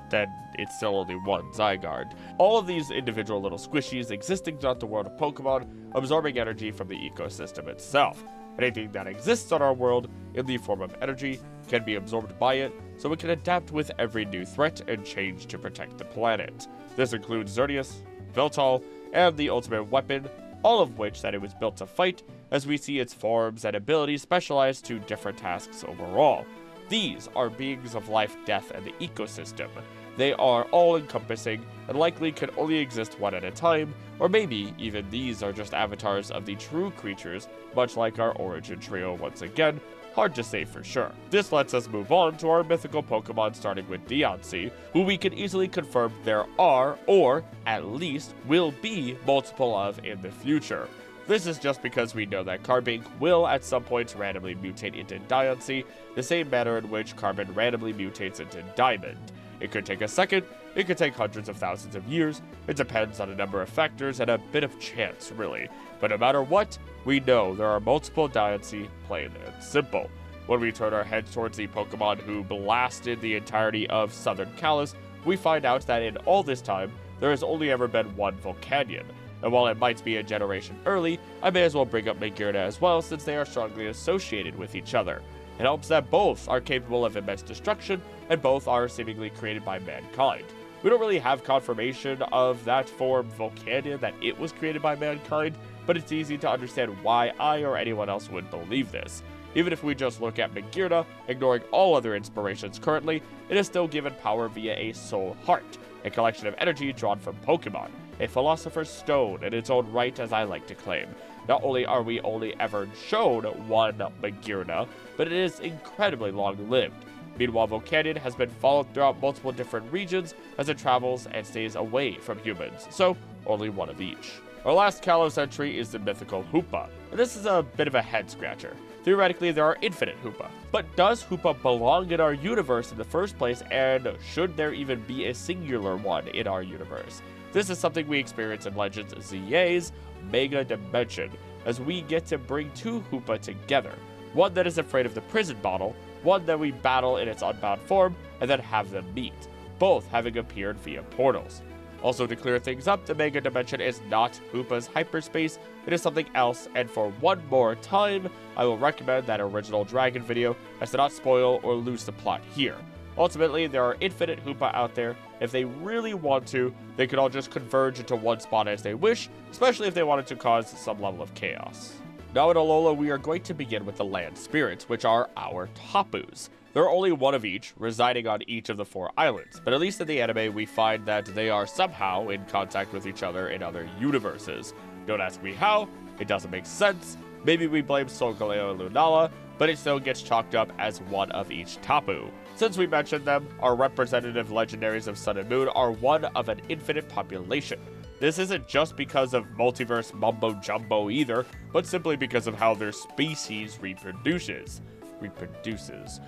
A: then it's still only one Zygarde. All of these individual little squishies existing throughout the world of Pokemon, absorbing energy from the ecosystem itself. Anything that exists on our world in the form of energy can be absorbed by it, so it can adapt with every new threat and change to protect the planet. This includes Xerneas, Yveltal, and the ultimate weapon, all of which that it was built to fight, as we see its forms and abilities specialized to different tasks overall. These are beings of life, death, and the ecosystem. They are all-encompassing and likely can only exist one at a time, or maybe even these are just avatars of the true creatures, much like our origin trio once again. Hard to say for sure. This lets us move on to our mythical Pokemon, starting with Deontay, who we can easily confirm there are, or at least will be, multiple of in the future. This is just because we know that Carbink will at some point randomly mutate into Deontay, the same manner in which Carbon randomly mutates into Diamond. It could take a second, it could take hundreds of thousands of years, it depends on a number of factors and a bit of chance, really. But no matter what, we know there are multiple Deontay, plain and simple. When we turn our heads towards the Pokemon who blasted the entirety of Southern Kalos, we find out that in all this time, there has only ever been one Volcanion. And while it might be a generation early, I may as well bring up Megairna as well, since they are strongly associated with each other. It helps that both are capable of immense destruction, and both are seemingly created by mankind. We don't really have confirmation of that form Volcanion, that it was created by mankind, but it's easy to understand why I or anyone else would believe this. Even if we just look at Megairna, ignoring all other inspirations currently, it is still given power via a Soul Heart, a collection of energy drawn from Pokemon, a Philosopher's Stone in its own right, as I like to claim. Not only are we only ever shown one Megairna, but it is incredibly long-lived. Meanwhile, Volcanion has been followed throughout multiple different regions as it travels and stays away from humans, so only one of each. Our last Kalos entry is the mythical Hoopa, and this is a bit of a head-scratcher. Theoretically, there are infinite Hoopa, but does Hoopa belong in our universe in the first place, and should there even be a singular one in our universe? This is something we experience in Legends ZA's Mega Dimension, as we get to bring two Hoopa together. One that is afraid of the prison bottle, one that we battle in its unbound form, and then have them meet, both having appeared via portals. Also, to clear things up, the Mega Dimension is not Hoopa's hyperspace, it is something else, and for one more time, I will recommend that original Dragon video, as to not spoil or lose the plot here. Ultimately, there are infinite Hoopa out there. If they really want to, they could all just converge into one spot as they wish, especially if they wanted to cause some level of chaos. Now in Alola, we are going to begin with the land spirits, which are our Tapus. There are only one of each, residing on each of the 4 islands, but at least in the anime we find that they are somehow in contact with each other in other universes. Don't ask me how, it doesn't make sense. Maybe we blame Solgaleo and Lunala, but it still gets chalked up as one of each Tapu. Since we mentioned them, our representative legendaries of Sun and Moon are one of an infinite population. This isn't just because of multiverse mumbo-jumbo either, but simply because of how their species reproduces.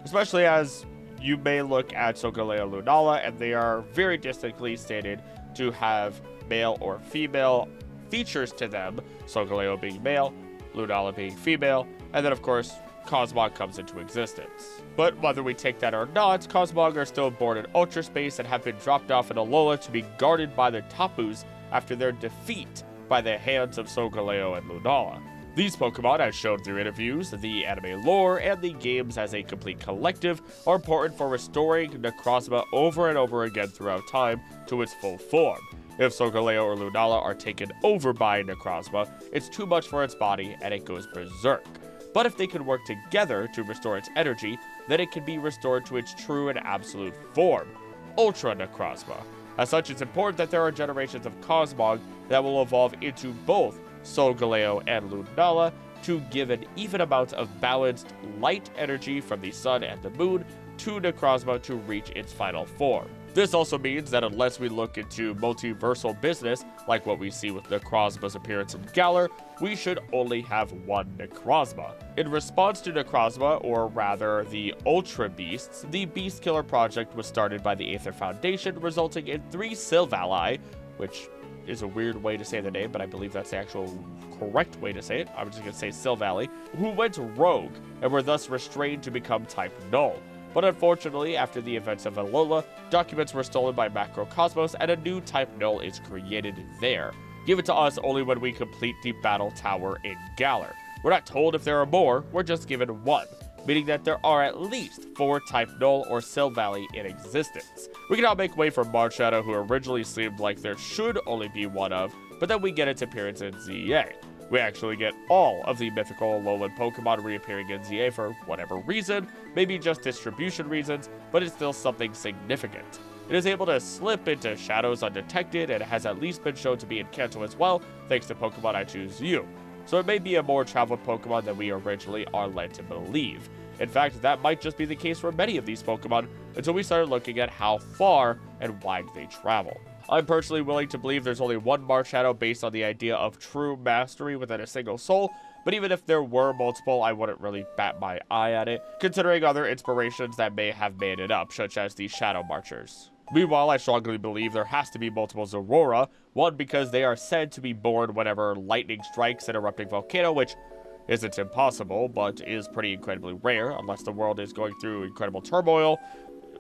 A: Especially as you may look at Solgaleo Lunala, and they are very distinctly stated to have male or female features to them, Solgaleo being male, Lunala being female, and then of course, Cosmog comes into existence. But whether we take that or not, Cosmog are still born in Ultra Space and have been dropped off in Alola to be guarded by the Tapus after their defeat by the hands of Solgaleo and Lunala. These Pokemon, as shown through interviews, the anime lore, and the games as a complete collective, are important for restoring Necrozma over and over again throughout time to its full form. If Solgaleo or Lunala are taken over by Necrozma, it's too much for its body and it goes berserk. But if they can work together to restore its energy, then it can be restored to its true and absolute form, Ultra Necrozma. As such, it's important that there are generations of Cosmog that will evolve into both Solgaleo and Lunala to give an even amount of balanced light energy from the sun and the moon to Necrozma to reach its final form. This also means that unless we look into multiversal business, like what we see with Necrozma's appearance in Galar, we should only have one Necrozma. In response to Necrozma, or rather the Ultra Beasts, the Beast Killer project was started by the Aether Foundation, resulting in 3 Silvally, which is a weird way to say the name, but I believe that's the actual correct way to say it. I'm just going to say Silvally, who went rogue and were thus restrained to become type null. But unfortunately, after the events of Alola, documents were stolen by Macrocosmos and a new type null is created there. Give it to us only when we complete the Battle Tower in Galar. We're not told if there are more, we're just given 1, meaning that there are at least 4 type null or Silvally in existence. We can now make way for Marshadow, who originally seemed like there should only be 1 of, but then we get its appearance in ZA. We actually get all of the mythical Alolan Pokemon reappearing in ZA for whatever reason, maybe just distribution reasons, but it's still something significant. It is able to slip into shadows undetected and has at least been shown to be in Kanto as well, thanks to Pokemon I Choose You. So it may be a more traveled Pokemon than we originally are led to believe. In fact, that might just be the case for many of these Pokemon until we started looking at how far and wide they travel. I'm personally willing to believe there's only one Marshadow based on the idea of true mastery within a single soul, but even if there were multiple, I wouldn't really bat my eye at it, considering other inspirations that may have made it up, such as the Shadow Marchers. Meanwhile, I strongly believe there has to be multiple Zeroara, one because they are said to be born whenever lightning strikes an erupting volcano, which isn't impossible, but is pretty incredibly rare, unless the world is going through incredible turmoil,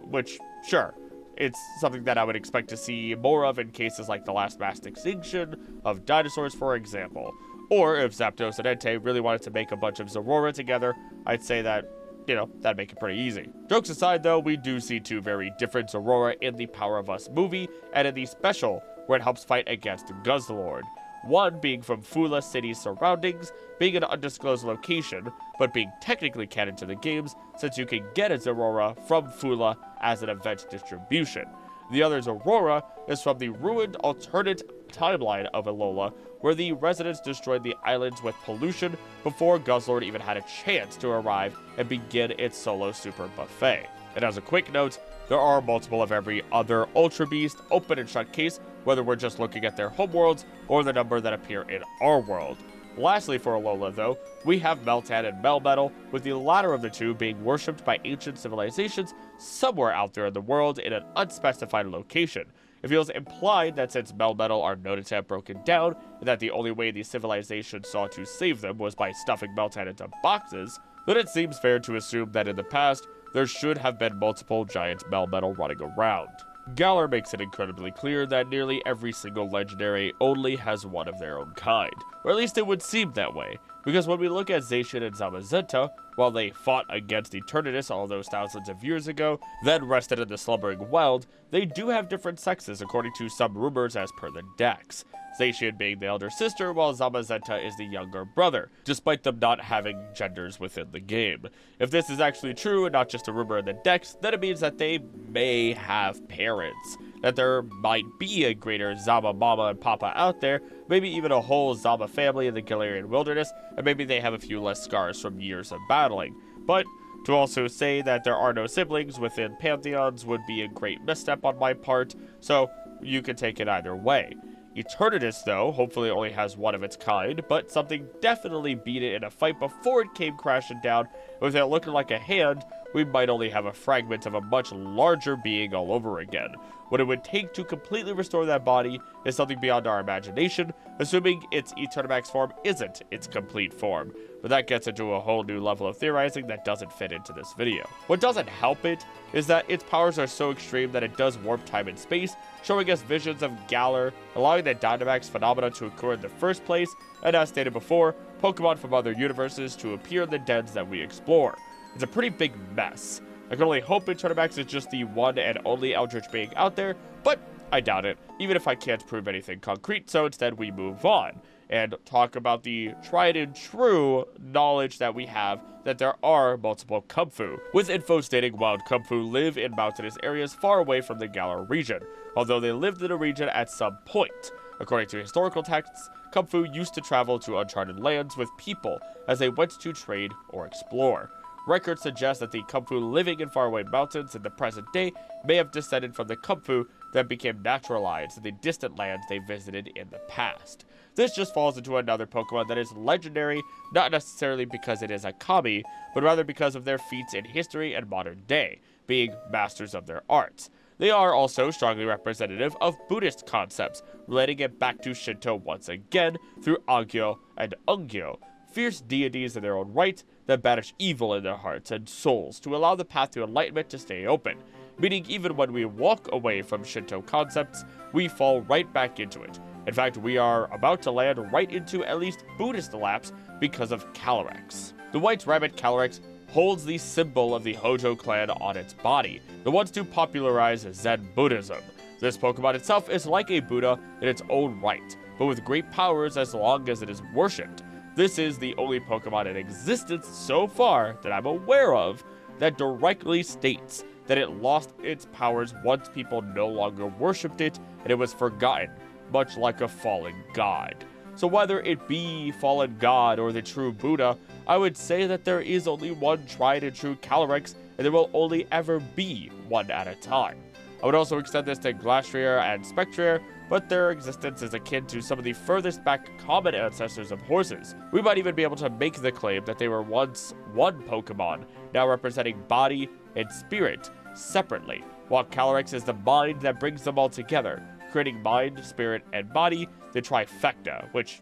A: which, sure, it's something that I would expect to see more of in cases like the last mass extinction of dinosaurs, for example. Or if Zapdos and Entei really wanted to make a bunch of Zeroara together, I'd say that, that'd make it pretty easy. Jokes aside, though, we do see 2 very different Zeroara in the Power of Us movie, and in the special, where it helps fight against Guzzlord. One being from Fula City's surroundings, being an undisclosed location, but being technically canon to the games, since you can get a Zeroara from Fula as an event distribution. The other Zeroara is from the ruined alternate timeline of Alola, where the residents destroyed the islands with pollution before Guzzlord even had a chance to arrive and begin its solo super buffet. And as a quick note, there are multiple of every other Ultra Beast, open and shut case, whether we're just looking at their homeworlds or the number that appear in our world. Lastly for Alola though, we have Meltan and Melmetal, with the latter of the two being worshipped by ancient civilizations somewhere out there in the world in an unspecified location. It feels implied that since Melmetal are noted to have broken down, and that the only way the civilization saw to save them was by stuffing Meltan into boxes, then it seems fair to assume that in the past, there should have been multiple giant Melmetal running around. Galar makes it incredibly clear that nearly every single legendary only has one of their own kind, or at least it would seem that way, because when we look at Zacian and Zamazenta, while they fought against Eternatus all those thousands of years ago, then rested in the slumbering wild, they do have different sexes according to some rumors as per the Dex. Zacian being the elder sister, while Zamazenta is the younger brother, despite them not having genders within the game. If this is actually true and not just a rumor in the Dex, then it means that they may have parents, that there might be a greater Zama mama and papa out there, maybe even a whole Zama family in the Galarian wilderness, and maybe they have a few less scars from years of battling. But to also say that there are no siblings within pantheons would be a great misstep on my part, so you can take it either way. Eternatus, though, hopefully only has one of its kind, but something definitely beat it in a fight before it came crashing down. With it looking like a hand, we might only have a fragment of a much larger being all over again. What it would take to completely restore that body is something beyond our imagination, assuming its Eternamax form isn't its complete form. But that gets into a whole new level of theorizing that doesn't fit into this video. What doesn't help it is that its powers are so extreme that it does warp time and space, showing us visions of Galar, allowing the Dynamax phenomena to occur in the first place, and as stated before, Pokemon from other universes to appear in the dens that we explore. It's a pretty big mess. I can only hope Eternamax is just the one and only Eldritch being out there, but I doubt it, even if I can't prove anything concrete, so instead we move on and talk about the tried and true knowledge that we have that there are multiple Kumfu, with info stating wild Kumfu live in mountainous areas far away from the Galar region, although they lived in the region at some point. According to historical texts, Kumfu used to travel to uncharted lands with people as they went to trade or explore. Records suggest that the Kumfu living in faraway mountains in the present day may have descended from the Kumfu that became naturalized in the distant lands they visited in the past. This just falls into another Pokemon that is legendary, not necessarily because it is a kami, but rather because of their feats in history and modern day, being masters of their arts. They are also strongly representative of Buddhist concepts, relating it back to Shinto once again through Agyo and Ungyo, fierce deities in their own right that banish evil in their hearts and souls to allow the path to enlightenment to stay open, meaning even when we walk away from Shinto concepts, we fall right back into it. In fact, we are about to land right into at least Buddhist laps because of Calyrex. The White Rabbit Calyrex holds the symbol of the Hojo clan on its body, the ones to popularize Zen Buddhism. This Pokemon itself is like a Buddha in its own right, but with great powers as long as it is worshipped. This is the only Pokemon in existence so far that I'm aware of that directly states that it lost its powers once people no longer worshipped it and it was forgotten, much like a fallen god. So whether it be fallen god or the true Buddha, I would say that there is only one tried and true Calyrex, and there will only ever be one at a time. I would also extend this to Glastrier and Spectrier, but their existence is akin to some of the furthest back common ancestors of horses. We might even be able to make the claim that they were once one Pokemon, now representing body and spirit separately, while Calyrex is the mind that brings them all together, creating mind, spirit, and body, the trifecta, which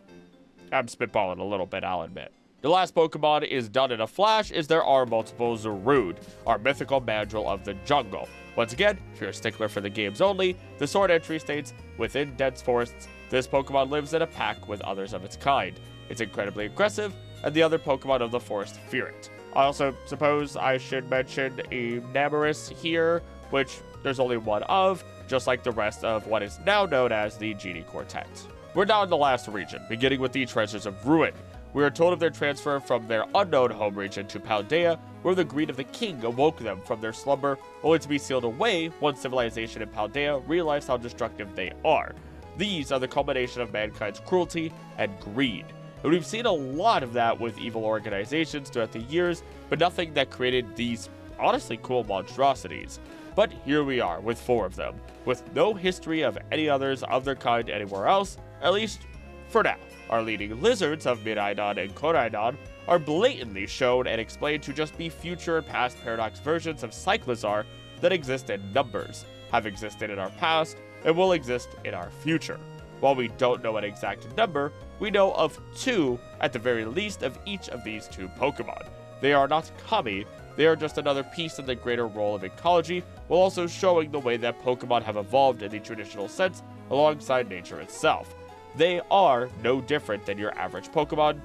A: I'm spitballing a little bit, I'll admit. The last Pokemon is done in a flash is there are multiple Zarude, our mythical mandrill of the jungle. Once again, if you're a stickler for the games only, the sword entry states, within dense forests, this Pokemon lives in a pack with others of its kind. It's incredibly aggressive, and the other Pokemon of the forest fear it. I also suppose I should mention a Namarus here, which there's only one of, just like the rest of what is now known as the Genie Quartet. We're now in the last region, beginning with the Treasures of Ruin. We are told of their transfer from their unknown home region to Paldea, where the greed of the king awoke them from their slumber, only to be sealed away once civilization in Paldea realized how destructive they are. These are the culmination of mankind's cruelty and greed. And we've seen a lot of that with evil organizations throughout the years, but nothing that created these honestly cool monstrosities. But here we are with 4 of them, with no history of any others of their kind anywhere else, at least for now. Our leading lizards of Miraidon and Koraidon are blatantly shown and explained to just be future and past paradox versions of Cyclizar that exist in numbers, have existed in our past, and will exist in our future. While we don't know an exact number, we know of 2, at the very least, of each of these 2 Pokemon. They are not kami, they are just another piece in the greater role of ecology, while also showing the way that Pokemon have evolved in the traditional sense alongside nature itself. They are no different than your average Pokemon,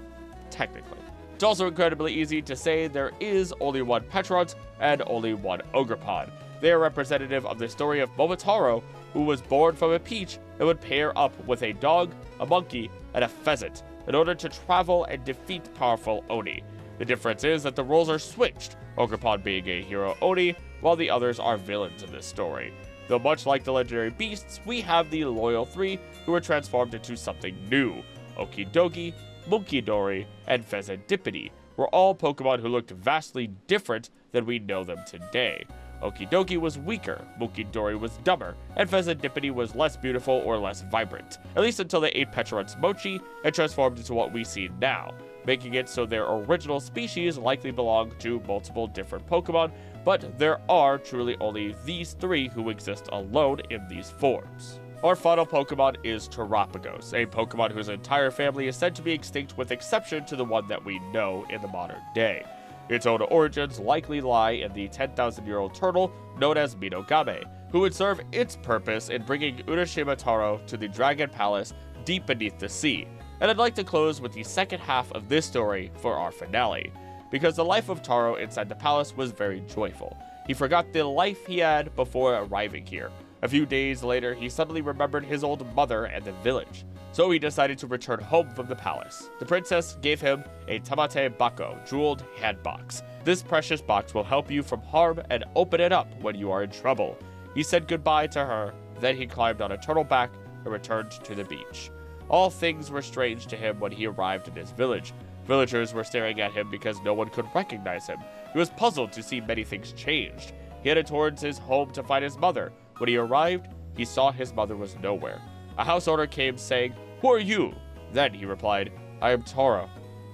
A: technically. It's also incredibly easy to say there is only one Petront and only one Ogerpon. They are representative of the story of Momotaro, who was born from a peach and would pair up with a dog, a monkey, and a pheasant in order to travel and defeat powerful Oni. The difference is that the roles are switched, Ogerpon being a hero Oni, while the others are villains in this story. Though much like the legendary beasts, we have the loyal 3 who are transformed into something new. Okidogi, Munkidori, and Pheasantipede were all Pokemon who looked vastly different than we know them today. Okidogi was weaker, Munkidori was dumber, and Pheasantipede was less beautiful or less vibrant, at least until they ate Pecharunt's mochi and transformed into what we see now, making it so their original species likely belonged to multiple different Pokemon, but there are truly only these 3 who exist alone in these forms. Our final Pokemon is Terapagos, a Pokemon whose entire family is said to be extinct with exception to the one that we know in the modern day. Its own origins likely lie in the 10,000-year-old turtle known as Minogame, who would serve its purpose in bringing Urashima Taro to the Dragon Palace deep beneath the sea. And I'd like to close with the second half of this story for our finale, because the life of Taro inside the palace was very joyful. He forgot the life he had before arriving here. A few days later, he suddenly remembered his old mother and the village, so he decided to return home from the palace. The princess gave him a Tamate Bako jeweled handbox. This precious box will help you from harm and open it up when you are in trouble. He said goodbye to her, then he climbed on a turtleback and returned to the beach. All things were strange to him when he arrived in his village. Villagers were staring at him because no one could recognize him. He was puzzled to see many things changed. He headed towards his home to find his mother. When he arrived, he saw his mother was nowhere. A house owner came saying, "Who are you?" Then he replied, "I am Taro.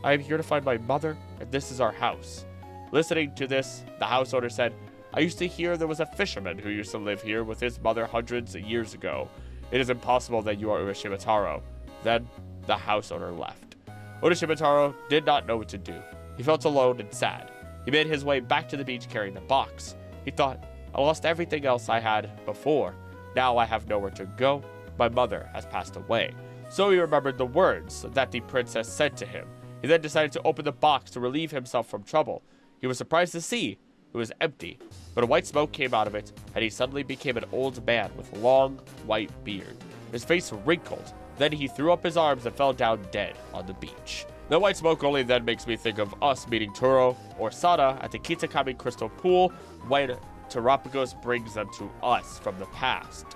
A: I am here to find my mother, and this is our house." Listening to this, the house owner said, "I used to hear there was a fisherman who used to live here with his mother hundreds of years ago. It is impossible that you are Urashima Taro." Then the house owner left. Urashima Taro did not know what to do. He felt alone and sad. He made his way back to the beach carrying the box. He thought, "I lost everything else I had before. Now I have nowhere to go. My mother has passed away." So he remembered the words that the princess said to him. He then decided to open the box to relieve himself from trouble. He was surprised to see it was empty, but a white smoke came out of it, and he suddenly became an old man with long, white beard. His face wrinkled. Then he threw up his arms and fell down dead on the beach. The white smoke only then makes me think of us meeting Turo or Sada at the Kitakami Crystal Pool when Terapagos brings them to us from the past,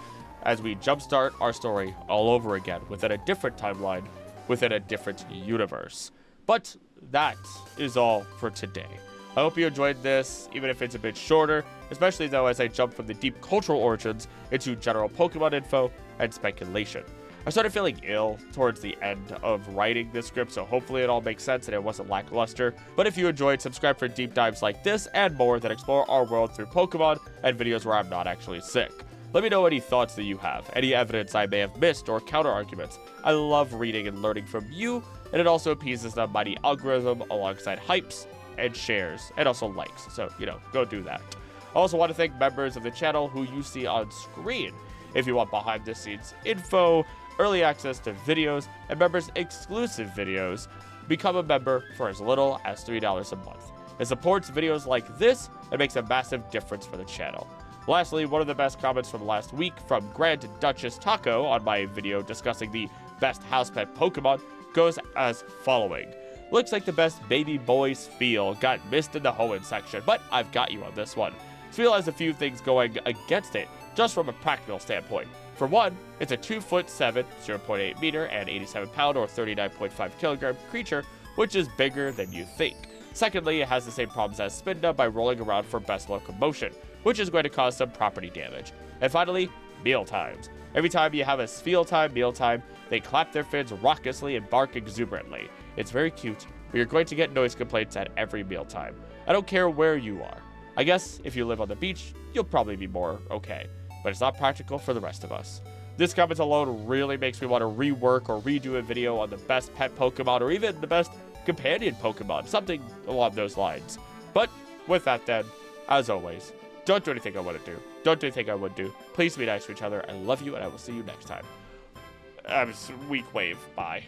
A: as we jumpstart our story all over again within a different timeline, within a different universe. But that is all for today. I hope you enjoyed this, even if it's a bit shorter, especially though as I jump from the deep cultural origins into general Pokemon info and speculation. I started feeling ill towards the end of writing this script, so hopefully it all makes sense and it wasn't lackluster. But if you enjoyed, subscribe for deep dives like this and more that explore our world through Pokemon and videos where I'm not actually sick. Let me know any thoughts that you have, any evidence I may have missed or counter-arguments. I love reading and learning from you, and it also appeases the mighty algorithm alongside hypes and shares, and also likes, so, go do that. I also want to thank members of the channel who you see on screen. If you want behind-the-scenes info, early access to videos, and members' exclusive videos, become a member for as little as $3 a month. It supports videos like this and makes a massive difference for the channel. Lastly, one of the best comments from last week from Grand Duchess Taco on my video discussing the best house pet Pokemon goes as following. "Looks like the best baby boy Spheal got missed in the Hoenn section, but I've got you on this one. Spheal has a few things going against it, just from a practical standpoint. For one, it's a 2'7", 0.8 meter, and 87 pound or 39.5 kilogram creature, which is bigger than you think. Secondly, it has the same problems as Spinda by rolling around for best locomotion, which is going to cause some property damage. And finally, meal times. Every time you have a Spheal meal time, they clap their fins raucously and bark exuberantly. It's very cute, but you're going to get noise complaints at every mealtime. I don't care where you are. I guess if you live on the beach, you'll probably be more okay, but it's not practical for the rest of us." This comment alone really makes me want to rework or redo a video on the best pet Pokemon or even the best companion Pokemon, something along those lines. But with that then, as always, don't do anything I want to do. Don't do anything I would do. Please be nice to each other. I love you, and I will see you next time. Weak wave. Bye.